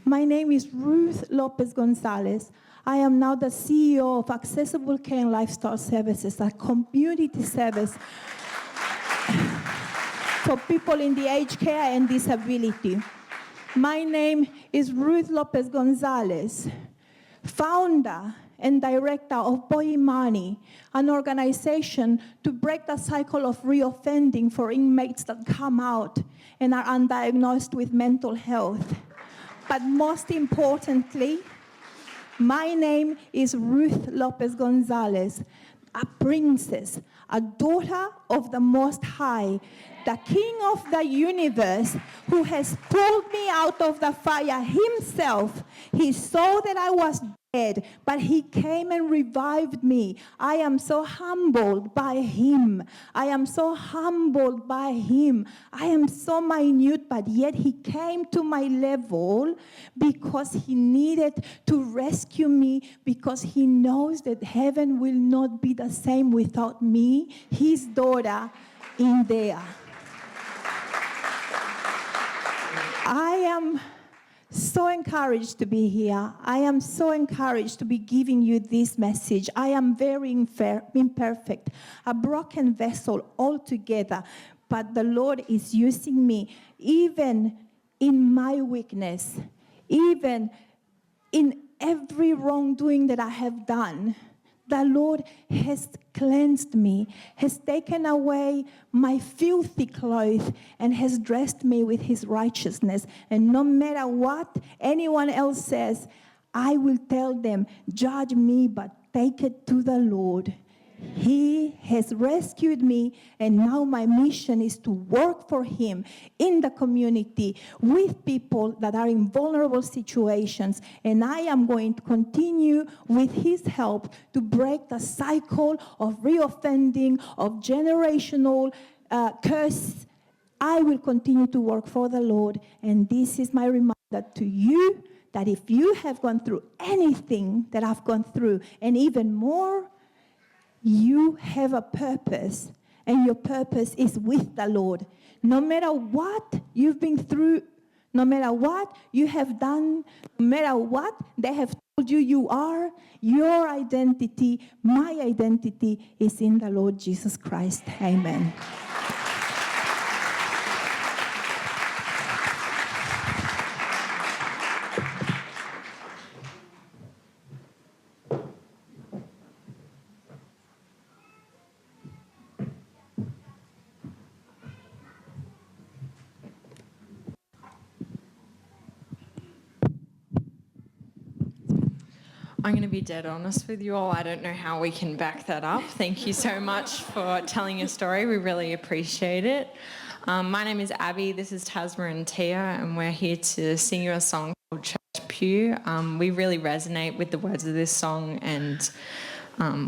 My name is Ruth Lopez Gonzalez. I am now the CEO of Accessible Care and Lifestyle Services, a community service for people in the aged care and disability. My name is Ruth Lopez Gonzalez, founder and director of Moimoi, an organization to break the cycle of reoffending for inmates that come out and are undiagnosed with mental health. But most importantly, my name is Ruth Lopez Gonzalez, a princess, a daughter of the Most High, the King of the universe, who has pulled me out of the fire Himself. He saw that I was dead, but He came and revived me. I am so humbled by Him. I am so humbled by Him. I am so minute, but yet He came to my level because He needed to rescue me, because He knows that heaven will not be the same without me, His daughter, in there. I am so encouraged to be here. I am so encouraged to be giving you this message. I am very imperfect, a broken vessel altogether, but the Lord is using me even in my weakness, even in every wrongdoing that I have done. The Lord has cleansed me, has taken away my filthy clothes, and has dressed me with his righteousness. And no matter what anyone else says, I will tell them, judge me, but take it to the Lord. He has rescued me, and now my mission is to work for him in the community with people that are in vulnerable situations. And I am going to continue with his help to break the cycle of reoffending, of generational curse. I will continue to work for the Lord. And this is my reminder to you that if you have gone through anything that I've gone through, and even more, you have a purpose, and your purpose is with the Lord. No matter what you've been through, no matter what you have done, no matter what they have told you you are, your identity, my identity is in the Lord Jesus Christ. Amen. I'm going to be dead honest with you all. I don't know how we can back that up. Thank you so much for telling your story. We really appreciate it. My name is Abby. This is Tasma and Tia, and we're here to sing you a song called Church Pew. We really resonate with the words of this song, and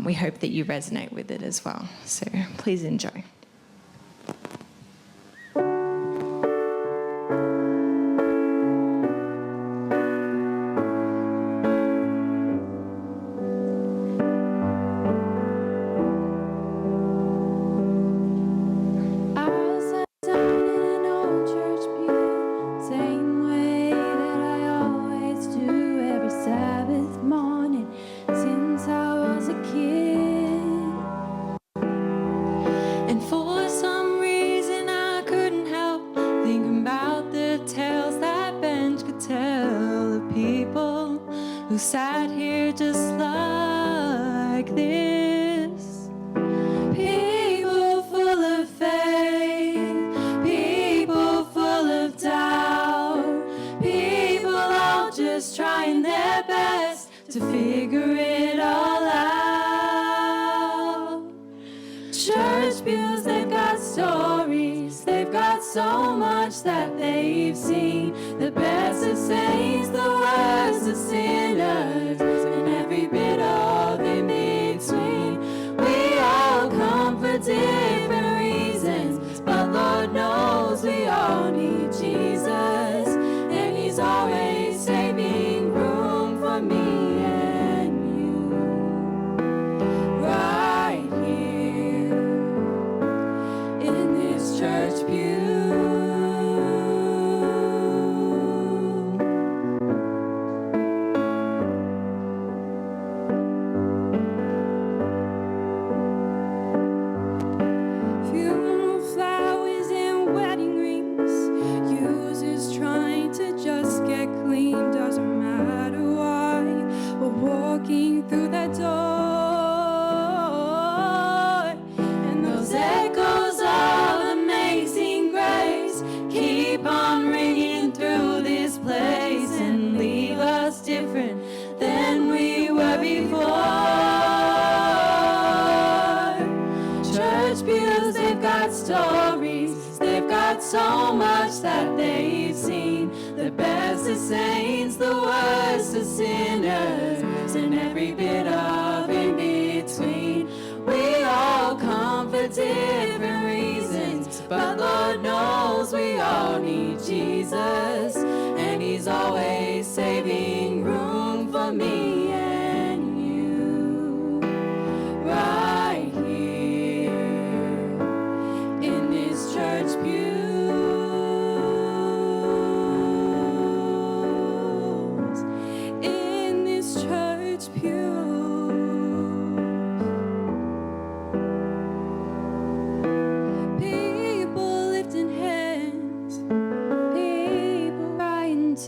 we hope that you resonate with it as well. So please enjoy. Who sat here just like this. People full of faith, people full of doubt, people all just trying their best to figure it all out. Church pews, they've got stories, they've got so much that they've seen. The best of saints, the worst of sinners, and every bit of in between. We all come for different reasons, but Lord knows we all need Jesus, and He's always saving room for me and you. Right here in this church pew. Walking through that door, and those echoes of amazing grace keep on ringing through this place and leave us different than we were before. Church pews, they've got stories, they've got so much that they've seen. The best of saints, the worst of sinners, and every bit of in between. We all come for different reasons, but Lord knows we all need Jesus, and He's always saving room for me and you. Right here in this church pew.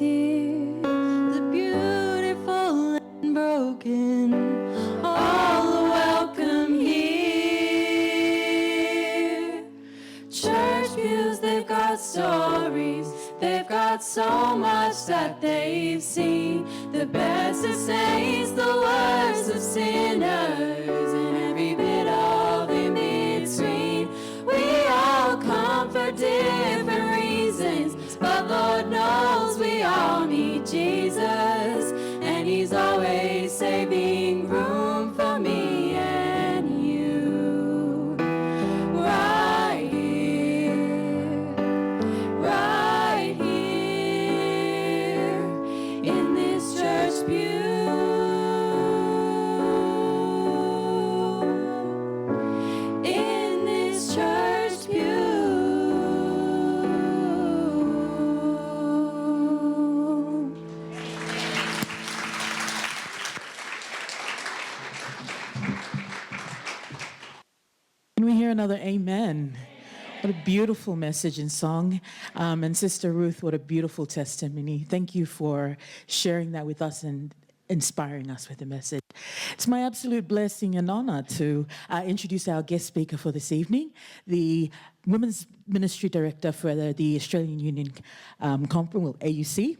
near, the beautiful and broken, all are welcome here. Church pews, they've got stories, they've got so much that they've seen. The best of saints, the worst of sinners, and every bit of in between. We all come for different reasons, but Lord knows we all need Jesus, and He's always saving room for me and you. Right here, right here, in this church pew. In this church pew. Can we hear another amen? What a beautiful message and song. And Sister Ruth, what a beautiful testimony. Thank you for sharing that with us and inspiring us with the message. It's my absolute blessing and honor to introduce our guest speaker for this evening, the Women's Ministry Director for the Australian Union Conference, AUC,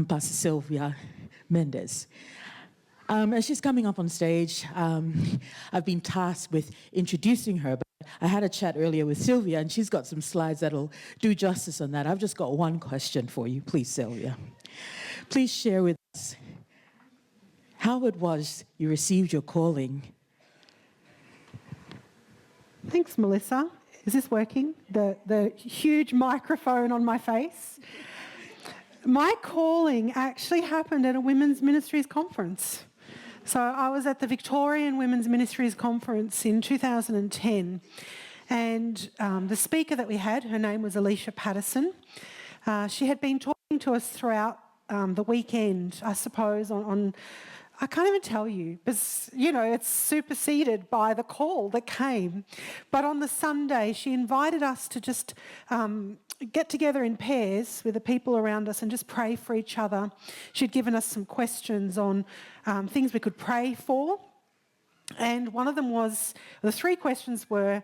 Pastor Sylvia Mendez. As she's coming up on stage, I've been tasked with introducing her, but I had a chat earlier with Sylvia, and she's got some slides that'll do justice on that. I've just got one question for you, please, Sylvia. Please share with us how it was you received your calling. Thanks, Melissa. Is this working? The huge microphone on my face? My calling actually happened at a Women's Ministries conference. So I was at the Victorian Women's Ministries Conference in 2010, and the speaker that we had, her name was Alicia Patterson. She had been talking to us throughout the weekend, I suppose, on I can't even tell you, because, you know, it's superseded by the call that came. But on the Sunday, she invited us to just get together in pairs with the people around us and just pray for each other. She'd given us some questions on things we could pray for. And one of them was, the three questions were,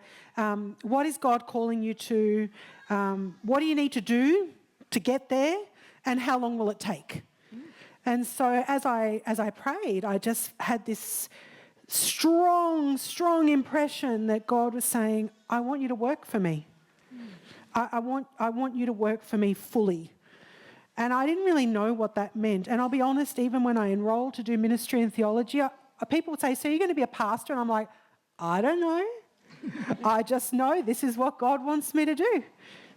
what is God calling you to? What do you need to do to get there? And how long will it take? And so as I prayed, I just had this strong impression that God was saying, I want you to work for me. I want you to work for me fully. And I didn't really know what that meant. And I'll be honest, even when I enrolled to do ministry and theology, people would say, so you're going to be a pastor? And I'm like, I don't know. I just know this is what God wants me to do.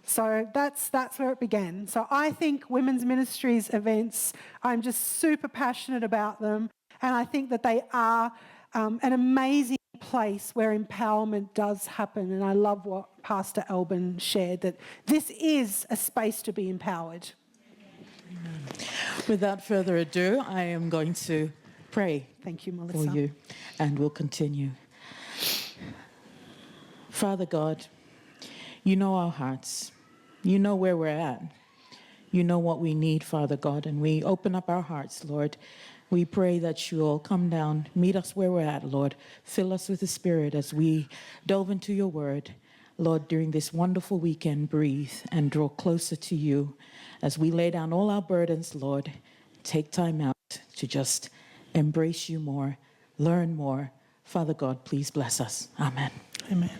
So that's where it began. So I think Women's Ministries events, I'm just super passionate about them. And I think that they are an amazing place where empowerment does happen. And I love what Pastor Alban shared, that this is a space to be empowered. Without further ado, I am going to pray. Thank you, Melissa. For you, and we'll continue. Father God, you know our hearts. You know where we're at. You know what we need, Father God, and we open up our hearts, Lord. We pray that you'll come down, meet us where we're at, Lord. Fill us with the Spirit as we delve into your word. Lord, during this wonderful weekend, breathe and draw closer to you as we lay down all our burdens, Lord. Take time out to just embrace you more, learn more. Father God, please bless us. Amen. Amen.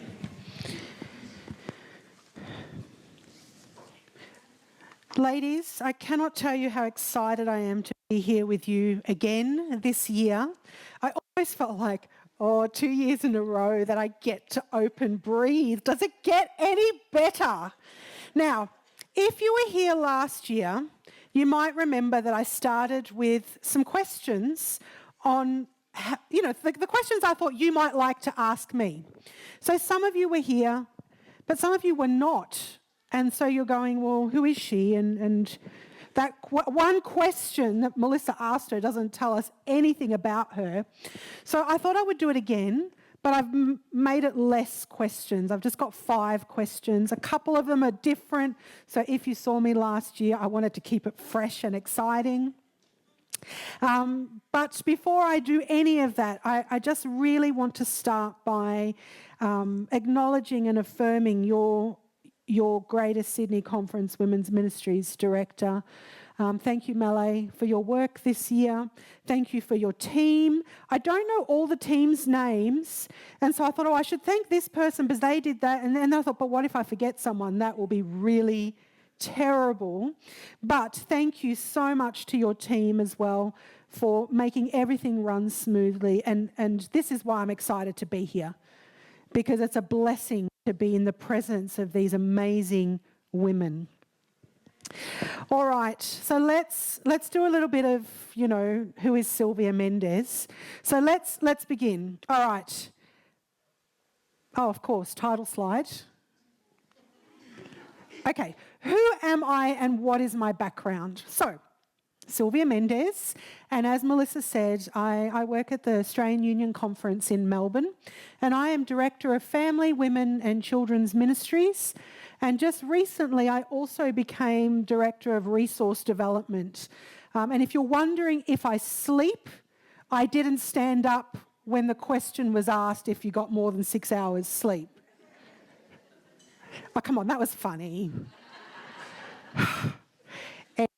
Ladies, I cannot tell you how excited I am to be here with you again this year. I always felt like, 2 years in a row that I get to open Breathe. Does it get any better? Now, if you were here last year, you might remember that I started with some questions on, the questions I thought you might like to ask me. So some of you were here, but some of you were not. And so you're going, well, who is she? And that one question that Melissa asked her doesn't tell us anything about her. So I thought I would do it again, but I've made it less questions. I've just got 5 questions. A couple of them are different. So if you saw me last year, I wanted to keep it fresh and exciting. But before I do any of that, I just really want to start by acknowledging and affirming your Greater Sydney Conference Women's Ministries Director. Thank you, Malay, for your work this year. Thank you for your team. I don't know all the team's names, and so I thought, I should thank this person because they did that. And then I thought, but what if I forget someone? That will be really terrible. But thank you so much to your team as well for making everything run smoothly. And this is why I'm excited to be here, because it's a blessing to be in the presence of these amazing women. All right, so let's do a little bit of, who is Sylvia Mendez. So let's begin. All right. Oh, of course, title slide. Okay, who am I and what is my background? So, Sylvia Mendez, and as Melissa said, I work at the Australian Union Conference in Melbourne, and I am Director of Family, Women and Children's Ministries. And just recently, I also became Director of Resource Development. And if you're wondering if I sleep, I didn't stand up when the question was asked if you got more than 6 hours sleep. Oh, come on, that was funny.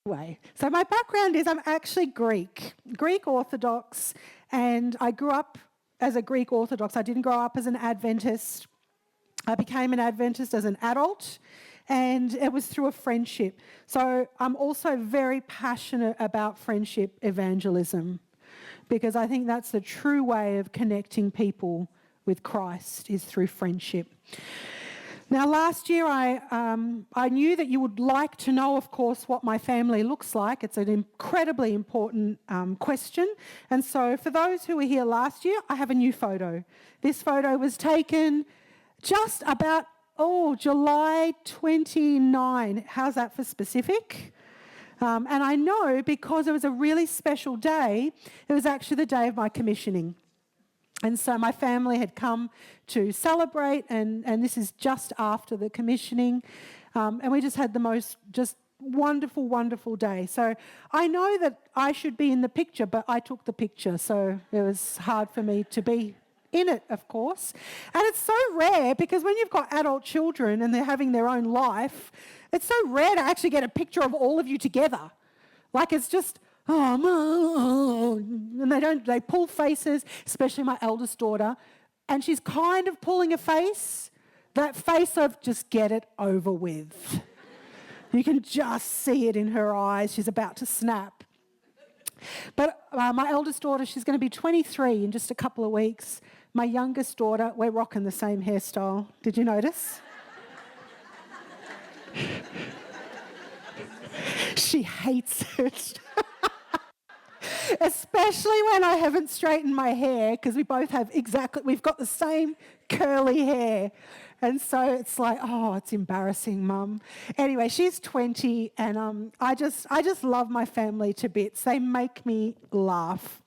Anyway, so my background is I'm actually Greek Orthodox, and I grew up as a Greek Orthodox. I didn't grow up as an Adventist. I became an Adventist as an adult, and it was through a friendship. So I'm also very passionate about friendship evangelism, because I think that's the true way of connecting people with Christ, is through friendship. Now, last year, I knew that you would like to know, of course, what my family looks like. It's an incredibly important question. And so for those who were here last year, I have a new photo. This photo was taken just about, July 29. How's that for specific? And I know because it was a really special day, it was actually the day of my commissioning. And so my family had come to celebrate, and this is just after the commissioning. And we just had the most wonderful, wonderful day. So I know that I should be in the picture, but I took the picture, so it was hard for me to be in it, of course. And it's so rare, because when you've got adult children and they're having their own life, it's so rare to actually get a picture of all of you together. Like, it's just... and they pull faces, especially my eldest daughter, and she's kind of pulling a face, that face of just get it over with. You can just see it in her eyes. She's about to snap. But my eldest daughter, she's going to be 23 in just a couple of weeks. My youngest daughter, we're rocking the same hairstyle. Did you notice? She hates it. Especially when I haven't straightened my hair, because we've got the same curly hair. And so it's like, it's embarrassing, Mum. Anyway, she's 20, and I just love my family to bits. They make me laugh.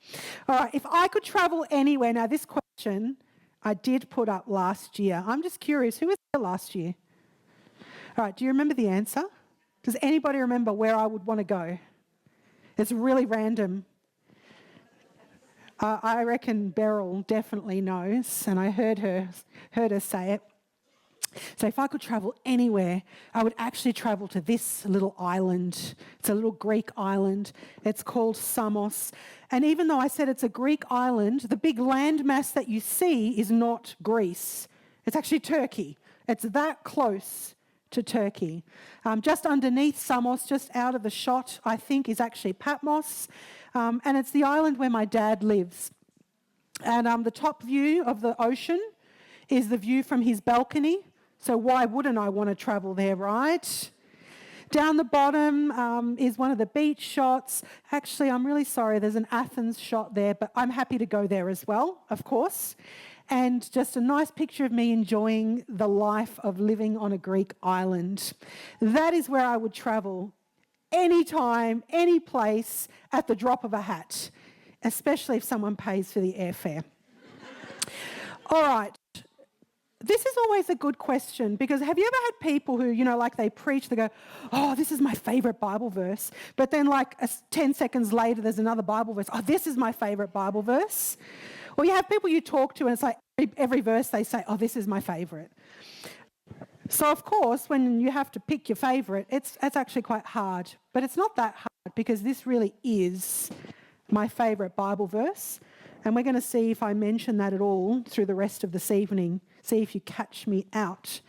All right, if I could travel anywhere, now this question I did put up last year. I'm just curious, who was there last year? All right, do you remember the answer? Does anybody remember where I would want to go? It's really random. I reckon Beryl definitely knows, and I heard her say it. So if I could travel anywhere, I would actually travel to this little island. It's a little Greek island. It's called Samos. And even though I said it's a Greek island, the big landmass that you see is not Greece. It's actually Turkey. It's that close to Turkey. Just underneath Samos, just out of the shot, I think, is actually Patmos. And it's the island where my dad lives. And the top view of the ocean is the view from his balcony. So why wouldn't I want to travel there, right? Down the bottom is one of the beach shots. Actually, I'm really sorry, there's an Athens shot there, but I'm happy to go there as well, of course. And just a nice picture of me enjoying the life of living on a Greek island. That is where I would travel anytime, any place, at the drop of a hat, especially if someone pays for the airfare. All right. This is always a good question because have you ever had people who, like they preach, they go, oh, this is my favorite Bible verse. But then 10 seconds later, there's another Bible verse. Oh, this is my favorite Bible verse. Or you have people you talk to and it's like every verse they say, oh, this is my favorite. So, of course, when you have to pick your favorite, it's actually quite hard. But it's not that hard because this really is my favorite Bible verse. And we're going to see if I mention that at all through the rest of this evening. See if you catch me out.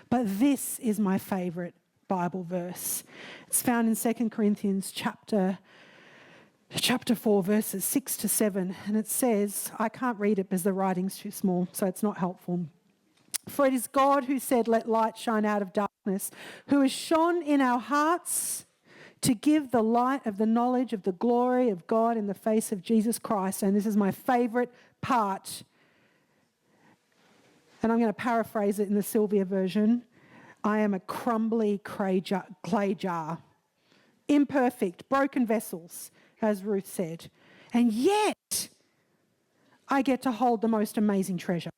But this is my favourite Bible verse. It's found in 2 Corinthians chapter 4, verses 6 to 7. And it says, I can't read it because the writing's too small, so it's not helpful. For it is God who said, let light shine out of darkness, who has shone in our hearts to give the light of the knowledge of the glory of God in the face of Jesus Christ. And this is my favourite part. And I'm going to paraphrase it in the Sylvia version. I am a crumbly clay jar. Imperfect, broken vessels, as Ruth said. And yet, I get to hold the most amazing treasure.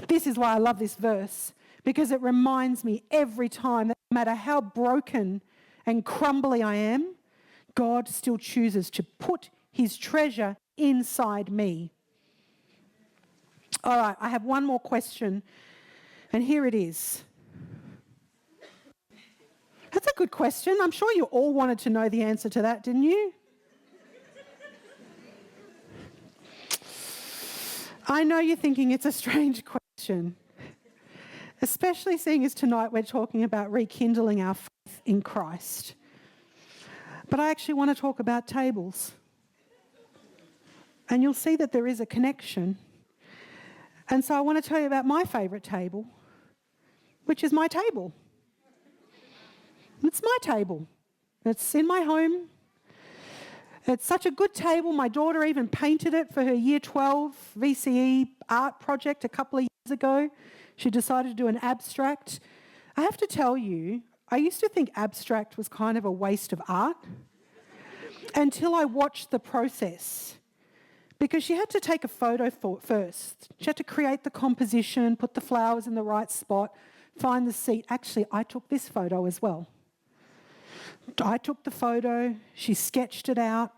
This is why I love this verse. Because it reminds me every time that no matter how broken and crumbly I am, God still chooses to put his treasure inside me. All right, I have one more question, and here it is. That's a good question. I'm sure you all wanted to know the answer to that, didn't you? I know you're thinking it's a strange question. Especially seeing as tonight we're talking about rekindling our faith in Christ. But I actually want to talk about tables. And you'll see that there is a connection. And so I want to tell you about my favourite table, which is my table. It's my table. It's in my home. It's such a good table. My daughter even painted it for her Year 12 VCE art project a couple of years ago. She decided to do an abstract. I have to tell you, I used to think abstract was kind of a waste of art until I watched the process. Because she had to take a photo first. She had to create the composition, put the flowers in the right spot, find the seat. Actually, I took this photo as well. I took the photo, she sketched it out,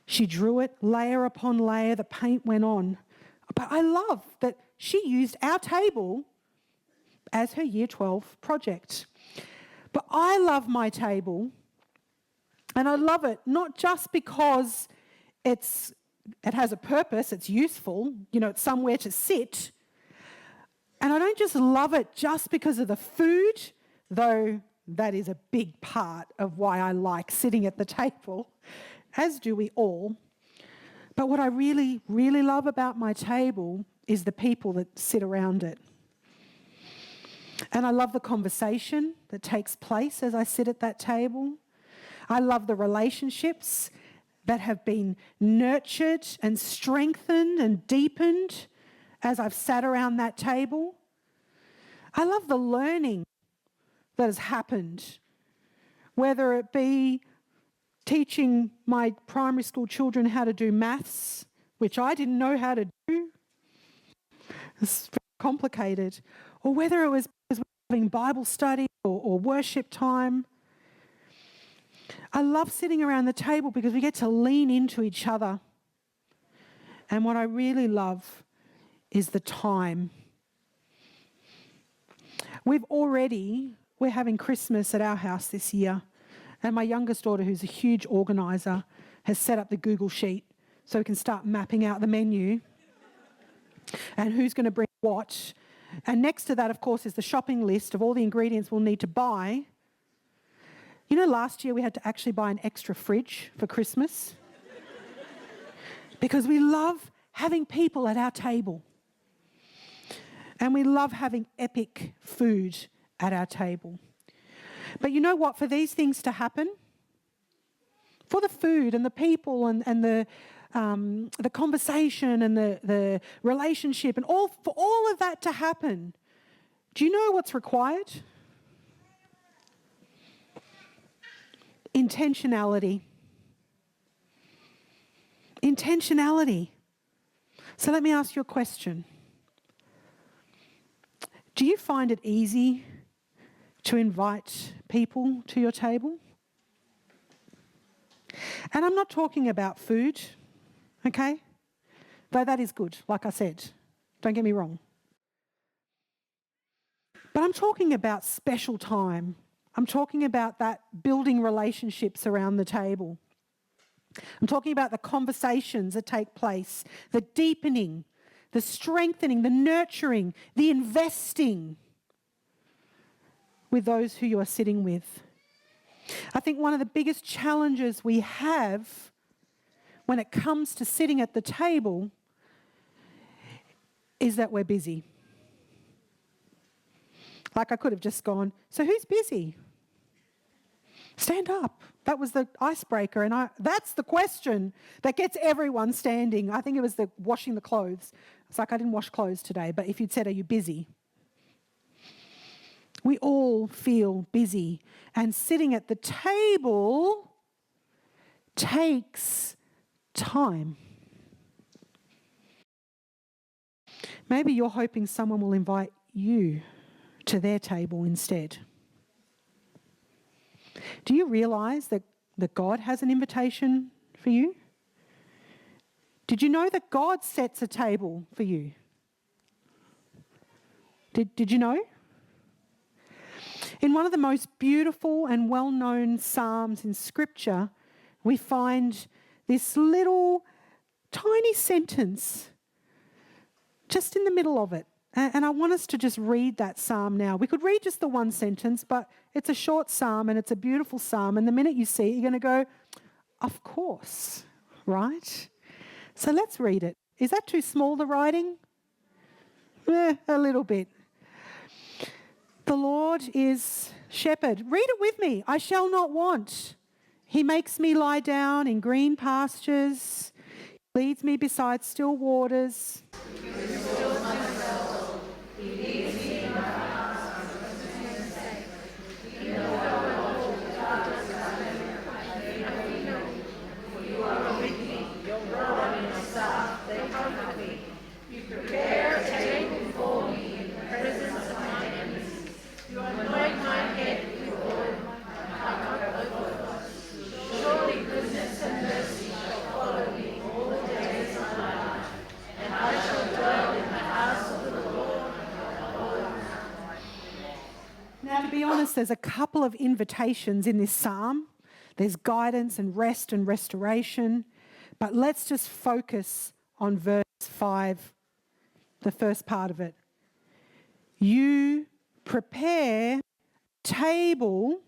she drew it layer upon layer, the paint went on. But I love that she used our table as her Year 12 project. But I love my table, and I love it not just because it has a purpose, it's useful, it's somewhere to sit. And I don't just love it just because of the food, though that is a big part of why I like sitting at the table, as do we all. But what I really, really love about my table is the people that sit around it. And I love the conversation that takes place as I sit at that table. I love the relationships that have been nurtured and strengthened and deepened as I've sat around that table. I love the learning that has happened, whether it be teaching my primary school children how to do maths, which I didn't know how to do. It's very complicated. Or whether it was having Bible study or worship time. I love sitting around the table because we get to lean into each other. And what I really love is the time. We're having Christmas at our house this year. And my youngest daughter, who's a huge organiser, has set up the Google sheet so we can start mapping out the menu and who's going to bring what. And next to that, of course, is the shopping list of all the ingredients we'll need to buy. Last year we had to actually buy an extra fridge for Christmas because we love having people at our table. And we love having epic food at our table. But you know what? For these things to happen, for the food and the people and the conversation and the relationship and for all of that to happen, do you know what's required? Intentionality. Intentionality. So let me ask you a question. Do you find it easy to invite people to your table? And I'm not talking about food, okay? Though that is good, like I said. Don't get me wrong. But I'm talking about special time. I'm talking about that building relationships around the table. I'm talking about the conversations that take place, the deepening, the strengthening, the nurturing, the investing with those who you are sitting with. I think one of the biggest challenges we have when it comes to sitting at the table is that we're busy. Like I could have just gone, so who's busy? Stand up. That was the icebreaker. And that's the question that gets everyone standing. I think it was the washing the clothes. It's like, I didn't wash clothes today, but if you'd said, are you busy? We all feel busy. And sitting at the table takes time. Maybe you're hoping someone will invite you to their table instead. Do you realise that God has an invitation for you? Did you know that God sets a table for you? Did you know? In one of the most beautiful and well-known psalms in Scripture, we find this little tiny sentence just in the middle of it. And I want us to just read that psalm now. We could read just the one sentence, but it's a short psalm and it's a beautiful psalm. And the minute you see it, you're going to go, of course, right? So let's read it. Is that too small, the writing? A little bit. The Lord is shepherd. Read it with me. I shall not want. He makes me lie down in green pastures. He leads me beside still waters. There's a couple of invitations in this psalm. There's guidance and rest and restoration. But let's just focus on verse 5, the first part of it. You prepare a table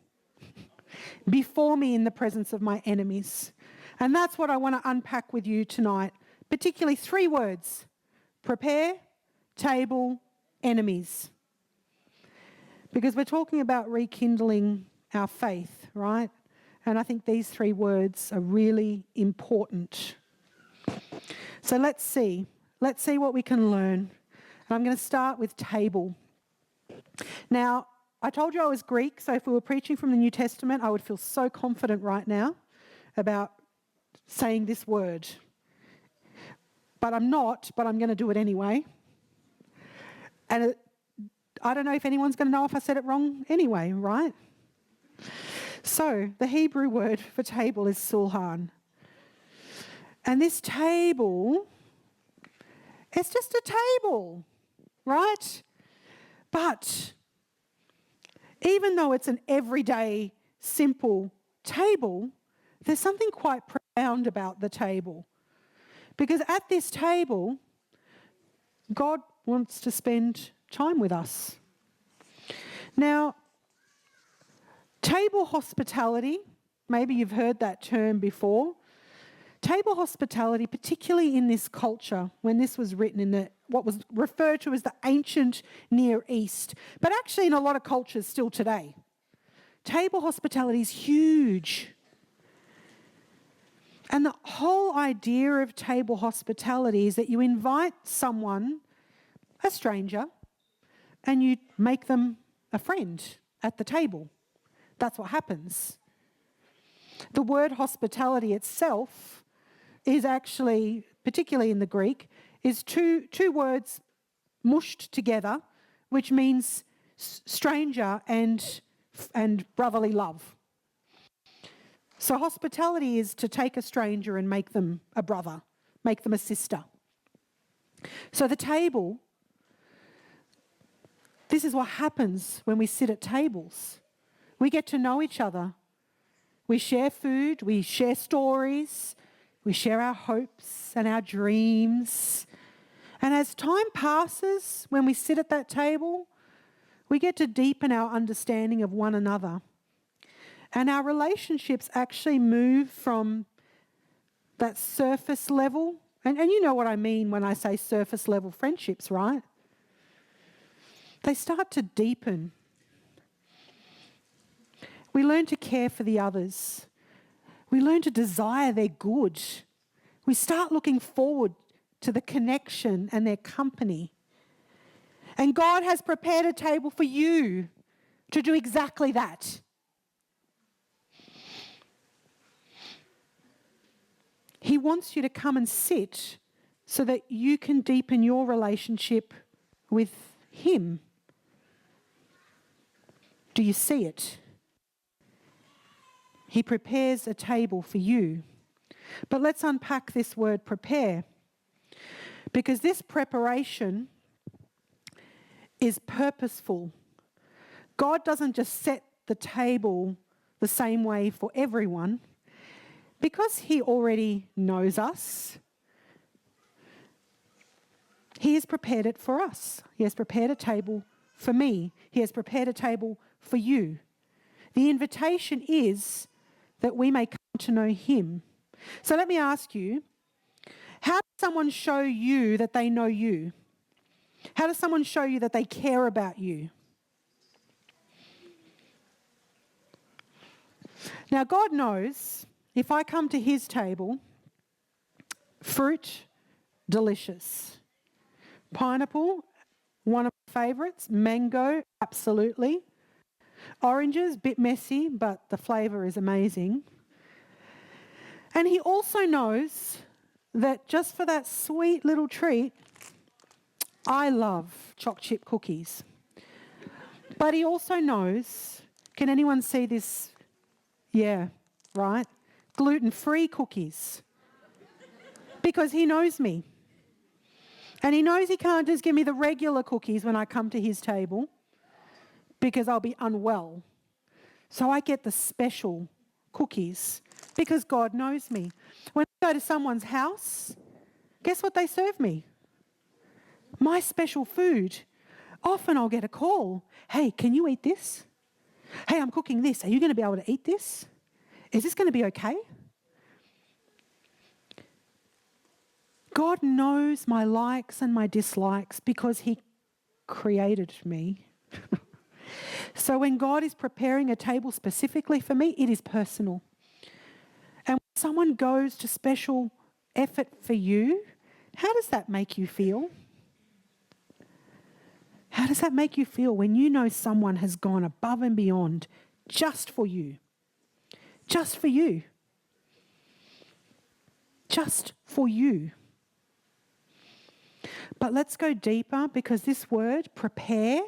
before me in the presence of my enemies. And that's what I want to unpack with you tonight, particularly 3 words: prepare, table, enemies. Because we're talking about rekindling our faith, right? And I think these 3 words are really important. So let's see. Let's see what we can learn. And I'm going to start with table. Now, I told you I was Greek, so if we were preaching from the New Testament, I would feel so confident right now about saying this word. But I'm not, but I'm going to do it anyway. And I don't know if anyone's going to know if I said it wrong anyway, right? So the Hebrew word for table is sulhan. And this table, it's just a table, right? But even though it's an everyday, simple table, there's something quite profound about the table. Because at this table, God wants to spend time with us. Now, table hospitality, maybe you've heard that term before. Table hospitality, particularly in this culture, when this was written in what was referred to as the ancient Near East, but actually in a lot of cultures still today, table hospitality is huge. And the whole idea of table hospitality is that you invite someone, a stranger, and you make them a friend at the table. That's what happens. The word hospitality itself is actually, particularly in the Greek, is two words mushed together, which means stranger and brotherly love. So hospitality is to take a stranger and make them a brother, make them a sister. So the table, this is what happens when we sit at tables. We get to know each other. We share food, we share stories, we share our hopes and our dreams. And as time passes, when we sit at that table, we get to deepen our understanding of one another. And our relationships actually move from that surface level, and you know what I mean when I say surface level friendships, right? They start to deepen. We learn to care for the others. We learn to desire their good. We start looking forward to the connection and their company. And God has prepared a table for you to do exactly that. He wants you to come and sit so that you can deepen your relationship with Him. Do you see it? He prepares a table for you. But let's unpack this word prepare, because this preparation is purposeful. God doesn't just set the table the same way for everyone. Because He already knows us, He has prepared it for us. He has prepared a table for me. He has prepared a table for you. The invitation is that we may come to know Him. So let me ask you, how does someone show you that they know you? How does someone show you that they care about you? Now, God knows if I come to His table, fruit, delicious. Pineapple, one of my favourites. Mango, absolutely. Oranges, bit messy, but the flavour is amazing. And He also knows that just for that sweet little treat, I love choc chip cookies. But He also knows, can anyone see this? Yeah, right? Gluten-free cookies. Because He knows me. And He knows He can't just give me the regular cookies when I come to His table, because I'll be unwell. So I get the special cookies because God knows me. When I go to someone's house, guess what they serve me? My special food. Often I'll get a call. Hey, can you eat this? Hey, I'm cooking this. Are you going to be able to eat this? Is this going to be okay? God knows my likes and my dislikes because He created me. So when God is preparing a table specifically for me, it is personal. And when someone goes to special effort for you, how does that make you feel? How does that make you feel when you know someone has gone above and beyond just for you? Just for you. Just for you. But let's go deeper, because this word, prepare,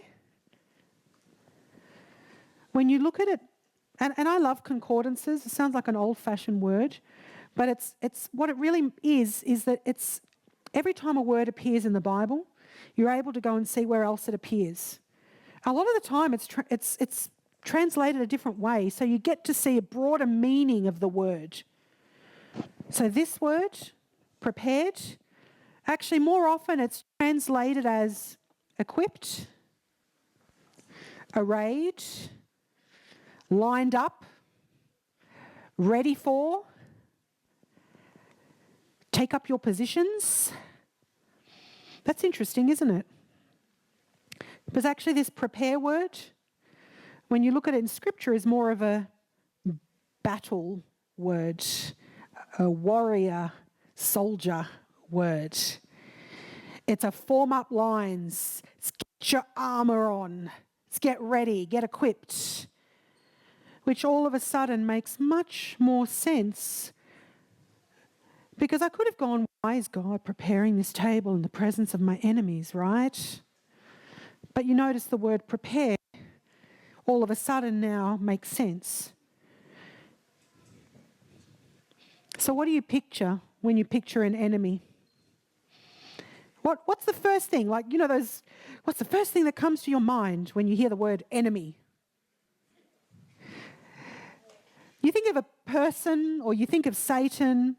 when you look at it, and I love concordances, it sounds like an old-fashioned word, but it's what it really is that it's every time a word appears in the Bible, you're able to go and see where else it appears. A lot of the time it's translated a different way, so you get to see a broader meaning of the word. So this word, prepared, actually more often it's translated as equipped, arrayed, lined up, ready for, take up your positions. That's interesting, isn't it? Because actually this prepare word, when you look at it in Scripture, is more of a battle word, a warrior, soldier word. It's a form up lines, it's get your armour on, it's get ready, get equipped, which all of a sudden makes much more sense Because I could have gone, why is God preparing this table in the presence of my enemies, right? But you notice the word prepare all of a sudden now makes sense. So what do you picture when you picture an enemy? What's the first thing? Like, you know, what's the first thing that comes to your mind when you hear the word enemy? You think of a person or you think of Satan,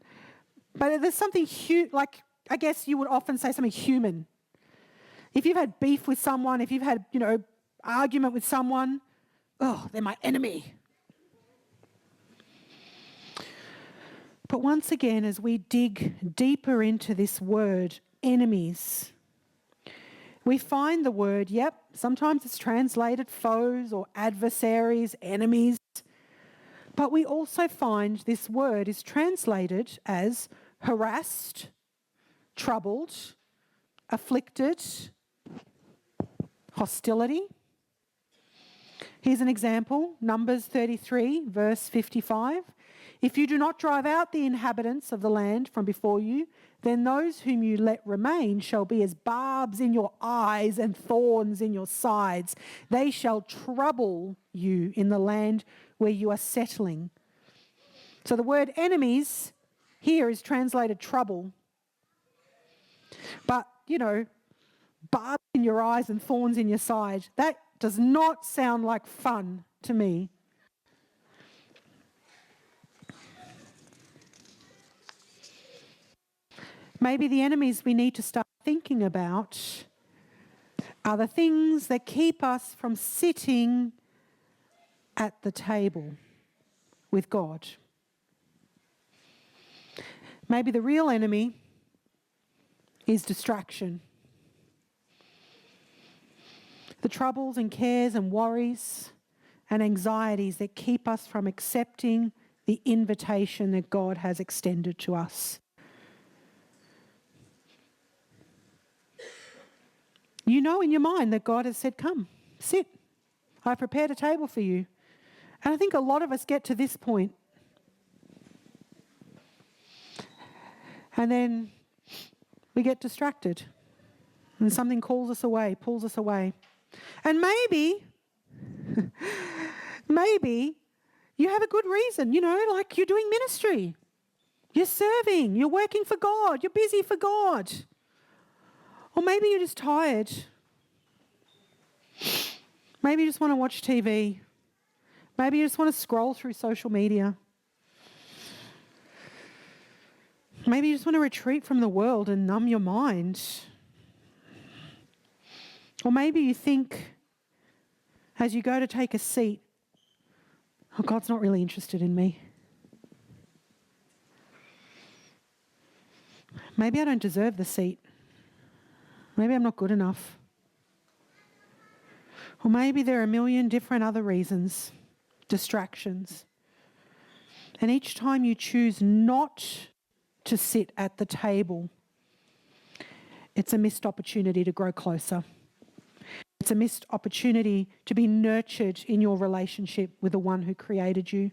but there's something like, I guess you would often say something human. If you've had beef with someone, if you've had, argument with someone, oh, they're my enemy. But once again, as we dig deeper into this word, enemies, we find the word, sometimes it's translated foes or adversaries, enemies, but we also find this word is translated as harassed, troubled, afflicted, hostility. Here's an example, Numbers 33, verse 55. If you do not drive out the inhabitants of the land from before you, then those whom you let remain shall be as barbs in your eyes and thorns in your sides. They shall trouble you in the land where you are settling. So the word enemies here is translated trouble. But, barbs in your eyes and thorns in your side, that does not sound like fun to me. Maybe the enemies we need to start thinking about are the things that keep us from sitting at the table with God. Maybe the real enemy is distraction. The troubles and cares and worries and anxieties that keep us from accepting the invitation that God has extended to us. You know in your mind that God has said, come, sit. I prepared a table for you. And I think a lot of us get to this point. And then we get distracted. And something calls us away, pulls us away. And maybe you have a good reason, like you're doing ministry. You're serving, you're working for God, you're busy for God. Or maybe you're just tired. Maybe you just want to watch TV. Maybe you just want to scroll through social media. Maybe you just want to retreat from the world and numb your mind. Or maybe you think, as you go to take a seat, oh, God's not really interested in me. Maybe I don't deserve the seat. Maybe I'm not good enough. Or maybe there are a million different other reasons, distractions. And each time you choose not to sit at the table, it's a missed opportunity to grow closer. It's a missed opportunity to be nurtured in your relationship with the one who created you.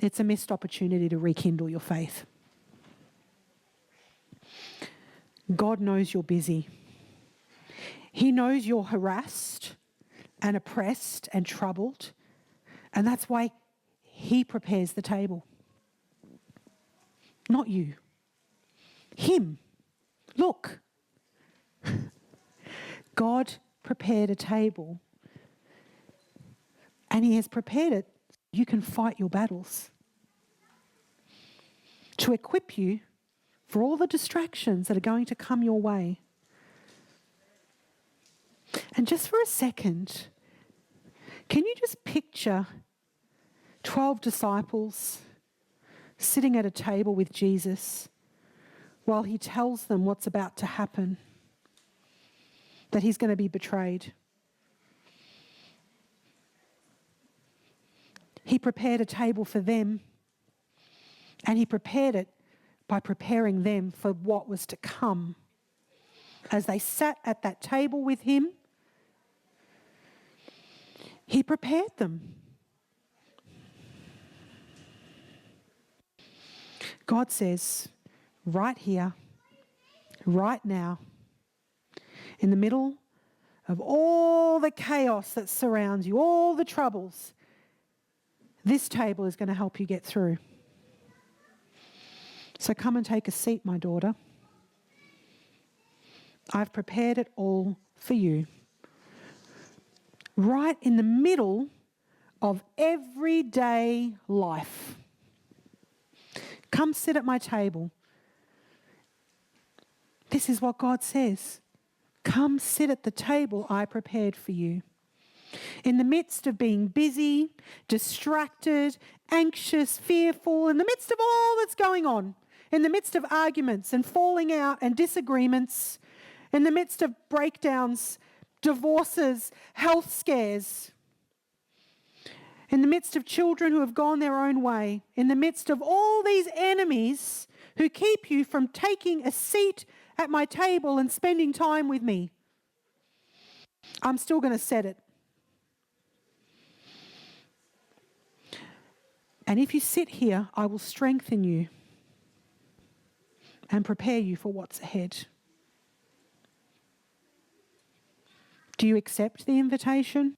It's a missed opportunity to rekindle your faith. God knows you're busy. He knows you're harassed and oppressed and troubled, and that's why He prepares the table. Not you. Him. Look. God prepared a table, and He has prepared it so you can fight your battles, to equip you for all the distractions that are going to come your way. And just for a second, can you just picture 12 disciples sitting at a table with Jesus while He tells them what's about to happen, that He's going to be betrayed? He prepared a table for them, and He prepared it by preparing them for what was to come. As they sat at that table with Him, He prepared them. God says, right here, right now, in the middle of all the chaos that surrounds you, all the troubles, this table is going to help you get through. So come and take a seat, my daughter. I've prepared it all for you. Right in the middle of everyday life. Come sit at my table. This is what God says. Come sit at the table I prepared for you. In the midst of being busy, distracted, anxious, fearful, in the midst of all that's going on, in the midst of arguments and falling out and disagreements, in the midst of breakdowns, divorces, health scares, in the midst of children who have gone their own way, in the midst of all these enemies who keep you from taking a seat at my table and spending time with me, I'm still going to set it. And if you sit here, I will strengthen you and prepare you for what's ahead. Do you accept the invitation?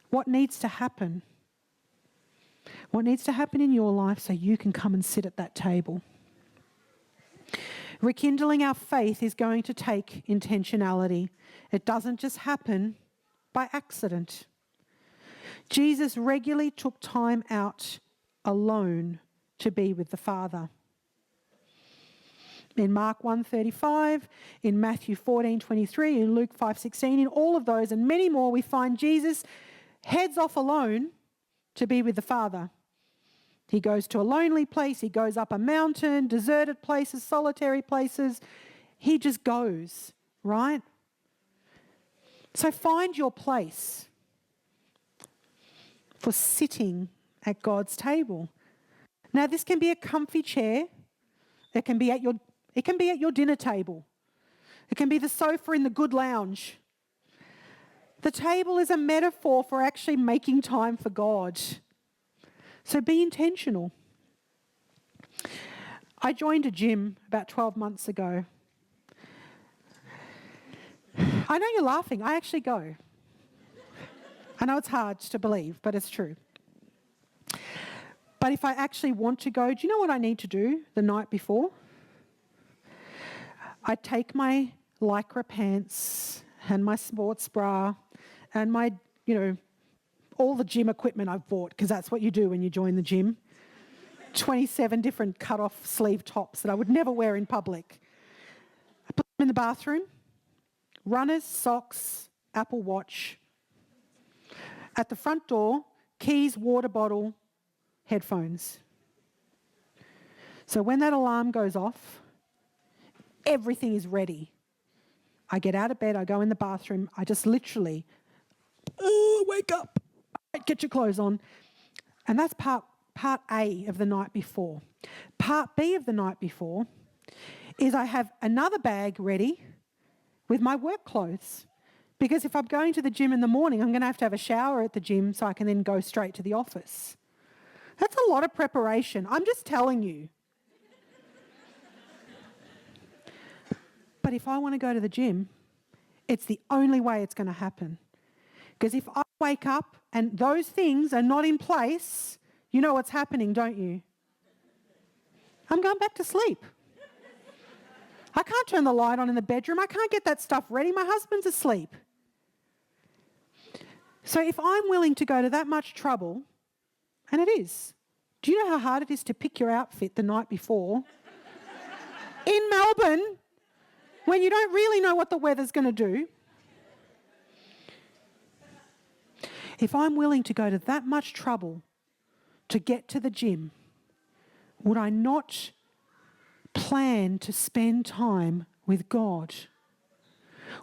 What needs to happen? What needs to happen in your life so you can come and sit at that table? Rekindling our faith is going to take intentionality. It doesn't just happen by accident. Jesus regularly took time out alone to be with the Father. In Mark 1:35, in Matthew 14:23, in Luke 5:16, in all of those and many more, we find Jesus heads off alone to be with the Father. He goes to a lonely place, he goes up a mountain, deserted places, solitary places. He just goes, right? So find your place for sitting at God's table. Now, this can be a comfy chair. It can be at your dinner table. It can be the sofa in the good lounge. The table is a metaphor for actually making time for God. So be intentional. I joined a gym about 12 months ago. I know you're laughing. I actually go. I know it's hard to believe, but it's true. But if I actually want to go, do you know what I need to do the night before? I take my Lycra pants and my sports bra and my, all the gym equipment I've bought, because that's what you do when you join the gym. 27 different cut-off sleeve tops that I would never wear in public. I put them in the bathroom. Runners, socks, Apple Watch. At the front door, keys, water bottle, headphones. So when that alarm goes off, everything is ready. I get out of bed, I go in the bathroom, I just literally, wake up, get your clothes on. And that's part A of the night before. Part B of the night before is I have another bag ready with my work clothes. Because if I'm going to the gym in the morning, I'm going to have a shower at the gym so I can then go straight to the office. That's a lot of preparation. I'm just telling you. But if I want to go to the gym, it's the only way it's going to happen. Because if I wake up and those things are not in place, you know what's happening, don't you? I'm going back to sleep. I can't turn the light on in the bedroom. I can't get that stuff ready. My husband's asleep. So if I'm willing to go to that much trouble, and it is, do you know how hard it is to pick your outfit the night before in Melbourne when you don't really know what the weather's going to do? If I'm willing to go to that much trouble to get to the gym, would I not plan to spend time with God?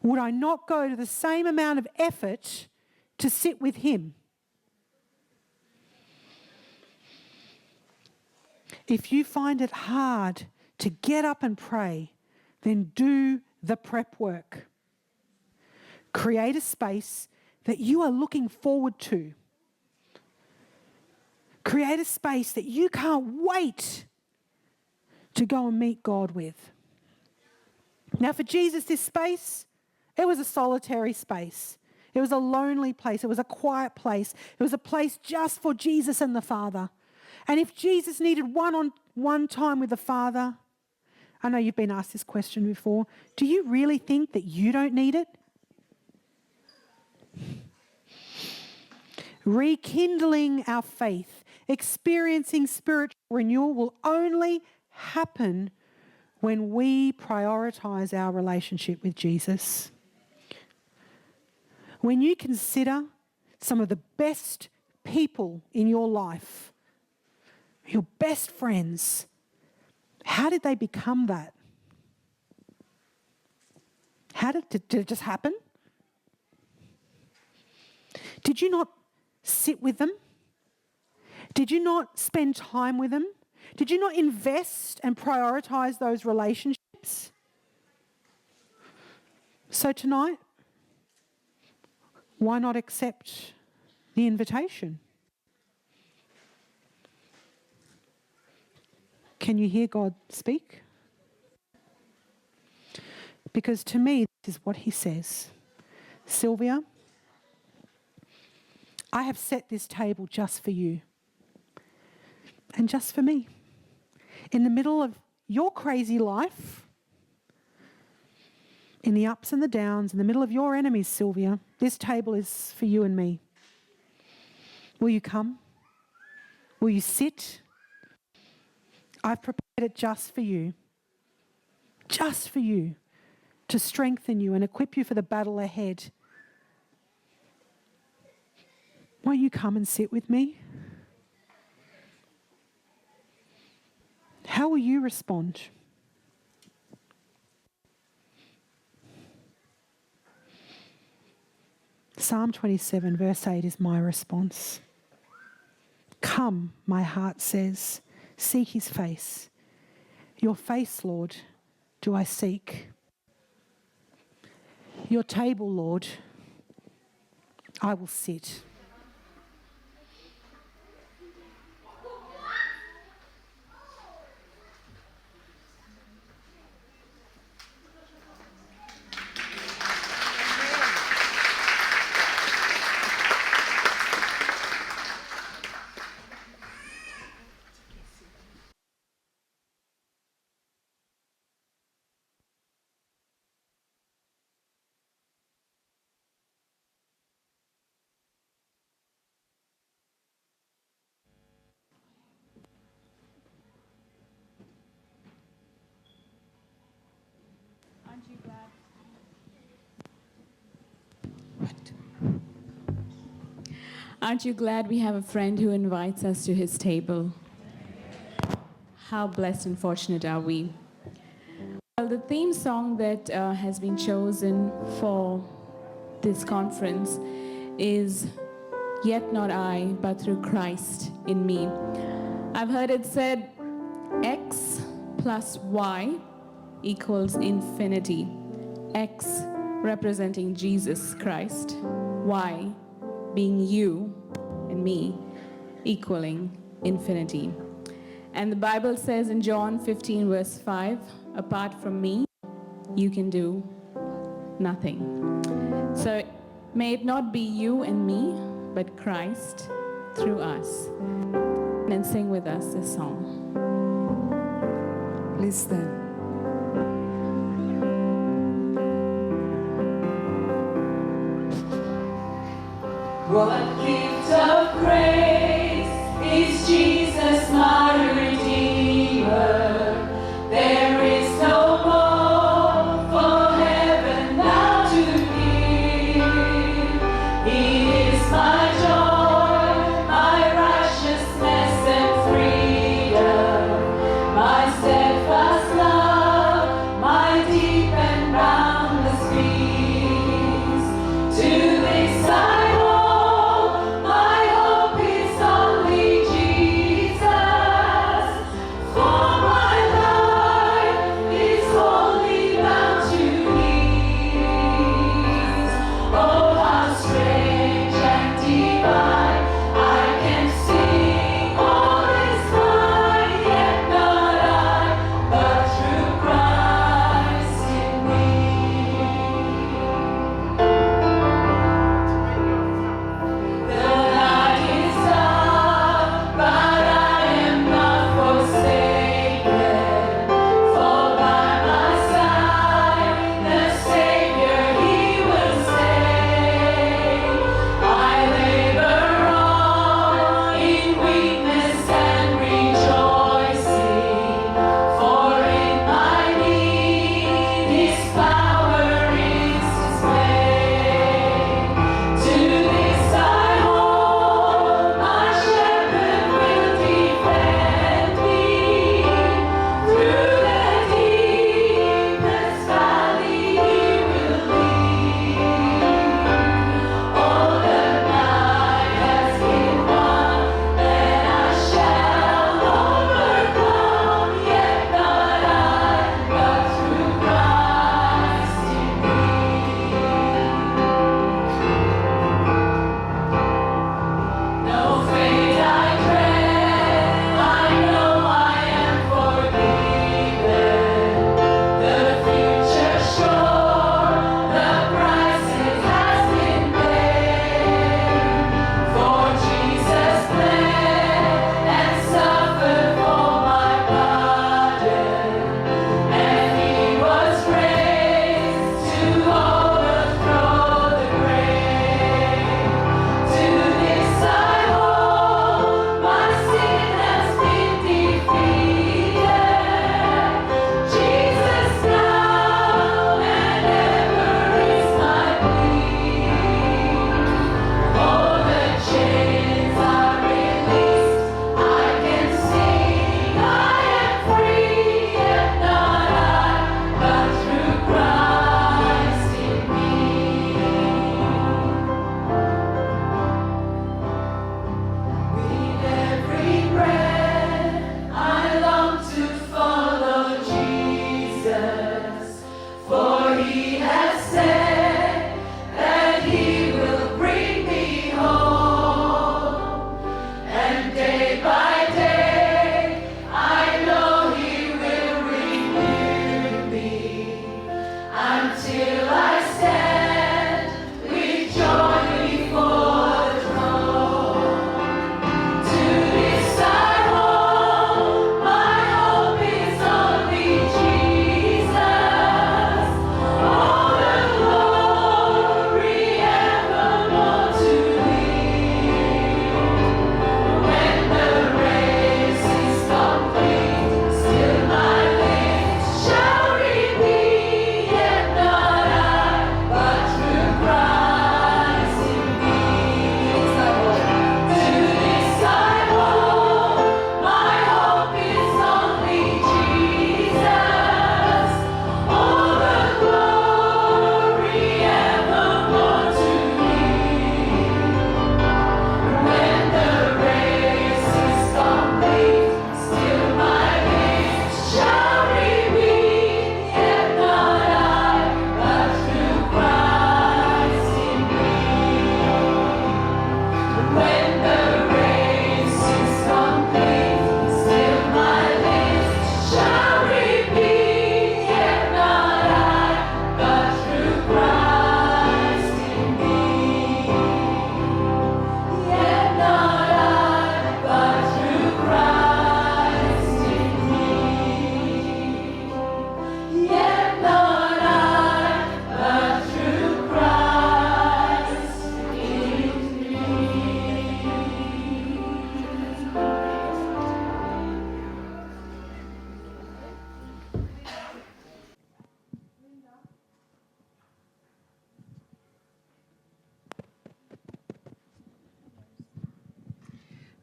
Would I not go to the same amount of effort to sit with Him? If you find it hard to get up and pray, then do the prep work. Create a space that you are looking forward to. Create a space that you can't wait to go and meet God with. Now for Jesus, this space, it was a solitary space. It was a lonely place. It was a quiet place. It was a place just for Jesus and the Father. And if Jesus needed one-on-one time with the Father, I know you've been asked this question before, do you really think that you don't need it? Rekindling our faith, experiencing spiritual renewal will only happen when we prioritize our relationship with Jesus. When you consider some of the best people in your life, your best friends, how did they become that? Did it just happen? Did you not sit with them? Did you not spend time with them? Did you not invest and prioritize those relationships? So tonight, why not accept the invitation? Can you hear God speak? Because to me, this is what he says. Sylvia, I have set this table just for you and just for me. In the middle of your crazy life, in the ups and the downs, in the middle of your enemies, Sylvia, this table is for you and me. Will you come? Will you sit? I've prepared it just for you, to strengthen you and equip you for the battle ahead. Won't you come and sit with me? How will you respond? Psalm 27, verse 8 is my response. Come, my heart says, seek his face. Your face, Lord, do I seek. Your table, Lord, I will sit. Aren't you glad we have a friend who invites us to his table? How blessed and fortunate are we? Well, the theme song that has been chosen for this conference is Yet Not I, but Through Christ in Me. I've heard it said X plus Y equals infinity. X representing Jesus Christ. Y being you and me, equaling infinity. And the Bible says in John 15, verse 5, apart from me, you can do nothing. So may it not be you and me, but Christ through us. And sing with us this song. Please stand. What gift of grace is Jesus my Redeemer? There is no more for heaven now to give. He is my joy, my righteousness and freedom, my steadfast love, my deep and boundless peace. To this I my hope is only Jesus.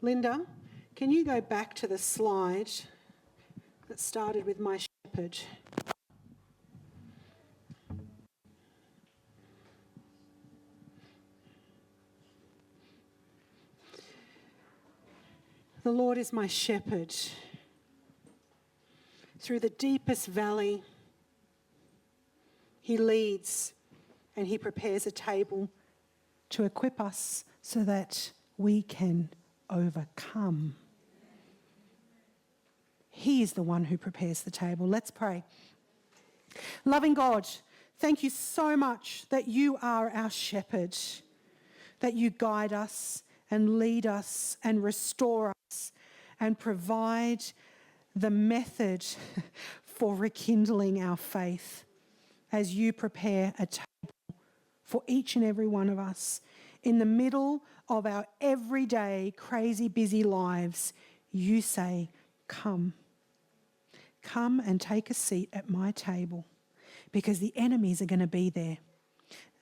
Linda, can you go back to the slide that started with my shepherd? The Lord is my shepherd. Through the deepest valley, he leads and he prepares a table to equip us so that we can overcome. He is the one who prepares the table. Let's pray. Loving God, thank you so much that you are our shepherd, that you guide us and lead us and restore us and provide the method for rekindling our faith as you prepare a table for each and every one of us. In the middle of our everyday, crazy, busy lives, you say, come. Come and take a seat at my table, because the enemies are going to be there.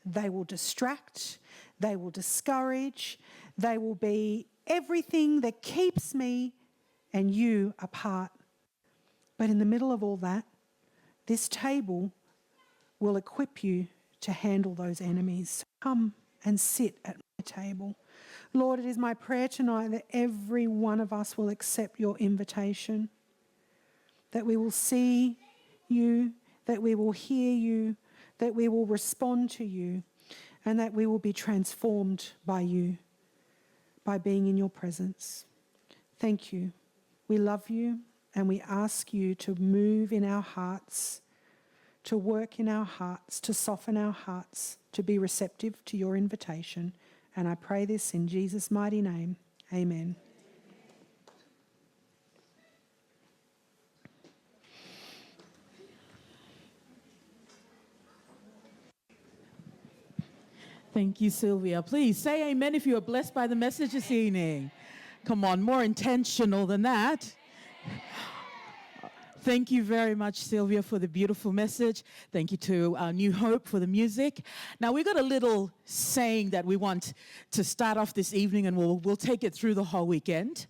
They will distract, they will discourage, they will be everything that keeps me and you apart. But in the middle of all that, this table will equip you to handle those enemies. Come and sit at my table. Lord, it is my prayer tonight that every one of us will accept your invitation, that we will see you, that we will hear you, that we will respond to you, and that we will be transformed by you, by being in your presence. Thank you. We love you, and we ask you to move in our hearts, to work in our hearts, to soften our hearts, to be receptive to your invitation. And I pray this in Jesus' mighty name. Amen. Thank you, Sylvia. Please say amen if you are blessed by the message this evening. Come on, more intentional than that. Thank you very much, Sylvia, for the beautiful message. Thank you to New Hope for the music. Now, we've got a little saying that we want to start off this evening, and we'll take it through the whole weekend.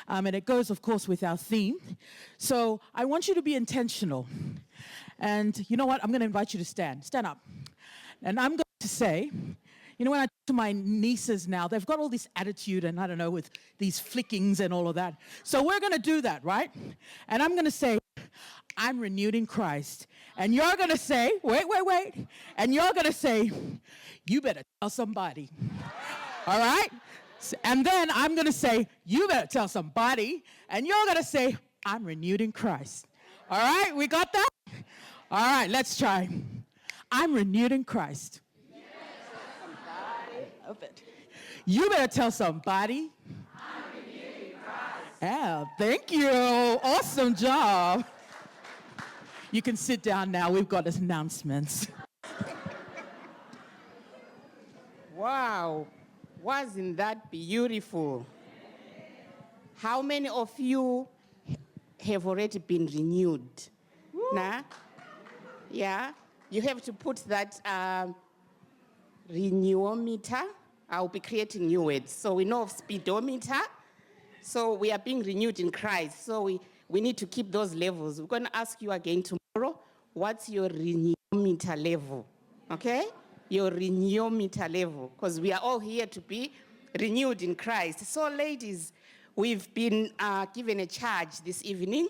And it goes, of course, with our theme. So I want you to be intentional. And you know what? I'm going to invite you to stand. Stand up. And I'm going to say, you know, when I talk to my nieces now, they've got all this attitude and I don't know, with these flickings and all of that. So we're going to do that, right? And I'm going to say, I'm renewed in Christ. And you're going to say, wait. And you're going to say, you better tell somebody. All right? And then I'm going to say, you better tell somebody. And you're going to say, I'm renewed in Christ. All right? We got that? All right, let's try. I'm renewed in Christ. You better tell somebody. I'm renewed in Christ. Yeah, thank you. Awesome job. You can sit down now. We've got announcements. Wow, wasn't that beautiful? How many of you have already been renewed? Nah? Yeah, you have to put that renewometer. I'll be creating new words. So we know of speedometer. So we are being renewed in Christ. So we need to keep those levels. We're going to ask you again tomorrow, what's your renewometer level? Okay? Your renewometer level. Because we are all here to be renewed in Christ. So ladies, we've been given a charge this evening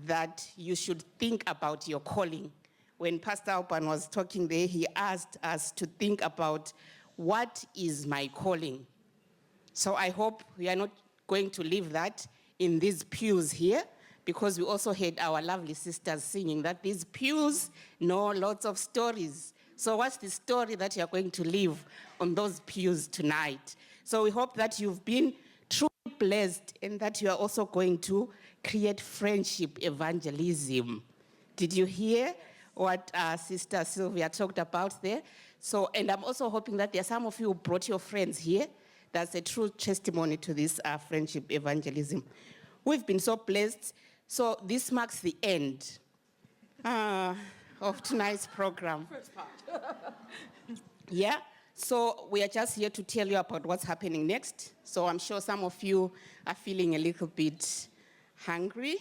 that you should think about your calling. When Pastor Alban was talking there, he asked us to think about what is my calling. So I hope we are not going to leave that in these pews here, because we also heard our lovely sisters singing that these pews know lots of stories. So what's the story that you're going to leave on those pews tonight? So we hope that you've been truly blessed and that you are also going to create friendship evangelism. Did you hear what Sister Sylvia talked about there? So, and I'm also hoping that there are some of you who brought your friends here. That's a true testimony to this friendship evangelism. We've been so blessed. So this marks the end of tonight's program. First part. Yeah. So we are just here to tell you about what's happening next. So I'm sure some of you are feeling a little bit hungry.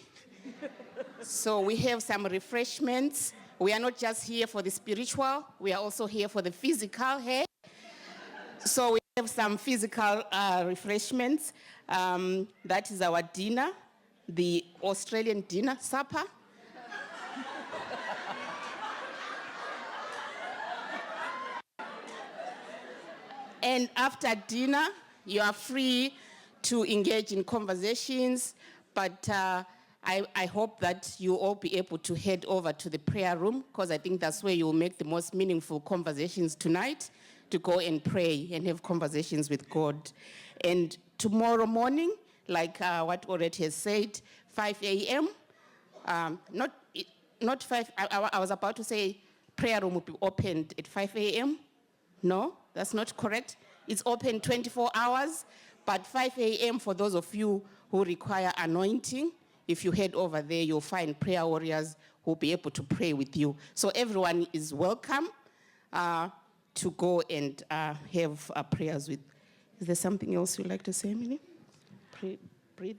So we have some refreshments. We are not just here for the spiritual, we are also here for the physical here. So we have some physical refreshments. That is our dinner, the Australian dinner, supper. And after dinner, you are free to engage in conversations, but I hope that you all be able to head over to the prayer room, because I think that's where you will make the most meaningful conversations tonight, to go and pray and have conversations with God. And tomorrow morning, like what already has said, 5 a.m., not 5, I was about to say prayer room will be opened at 5 a.m. No, that's not correct. It's open 24 hours, but 5 a.m. for those of you who require anointing. If you head over there, you'll find prayer warriors who will be able to pray with you. So everyone is welcome to go and have prayers with. Is there something else you'd like to say, Emily? Breathe.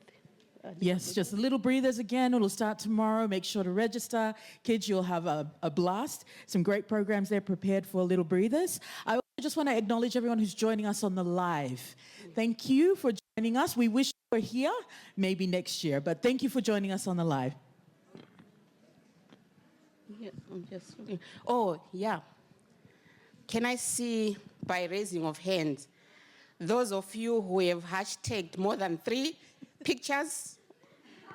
Yes, just little breathers again. It'll start tomorrow. Make sure to register. Kids, you'll have a blast. Some great programs there prepared for little breathers. I just want to acknowledge everyone who's joining us on the live. Thank you for joining us. We wish you were here, maybe next year, but thank you for joining us on the live. Yeah, I'm just looking. Oh, yeah. Can I see, by raising of hands, those of you who have hashtagged more than 3 pictures,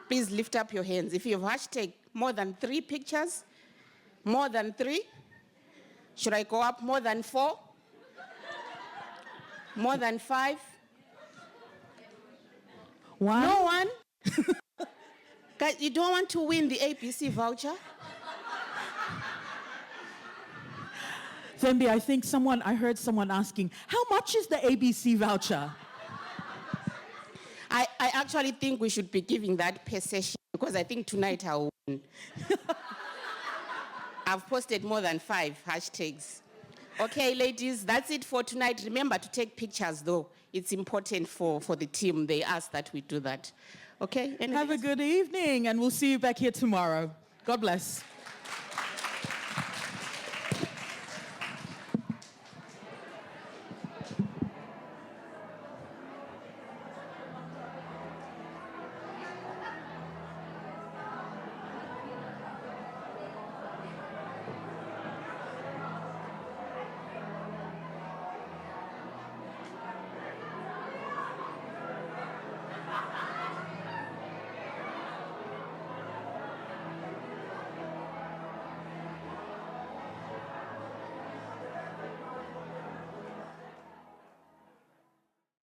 please lift up your hands. If you have hashtagged more than 3 pictures, more than 3, should I go up more than 4? More than 5? 1? No one? Guys, you don't want to win the ABC voucher? Thembi, I think I heard someone asking, how much is the ABC voucher? I actually think we should be giving that per session, because I think tonight I'll win. I've posted more than 5 hashtags. Okay, ladies, that's it for tonight. Remember to take pictures, though. It's important for the team. They ask that we do that. Okay? Have a good evening, and we'll see you back here tomorrow. God bless.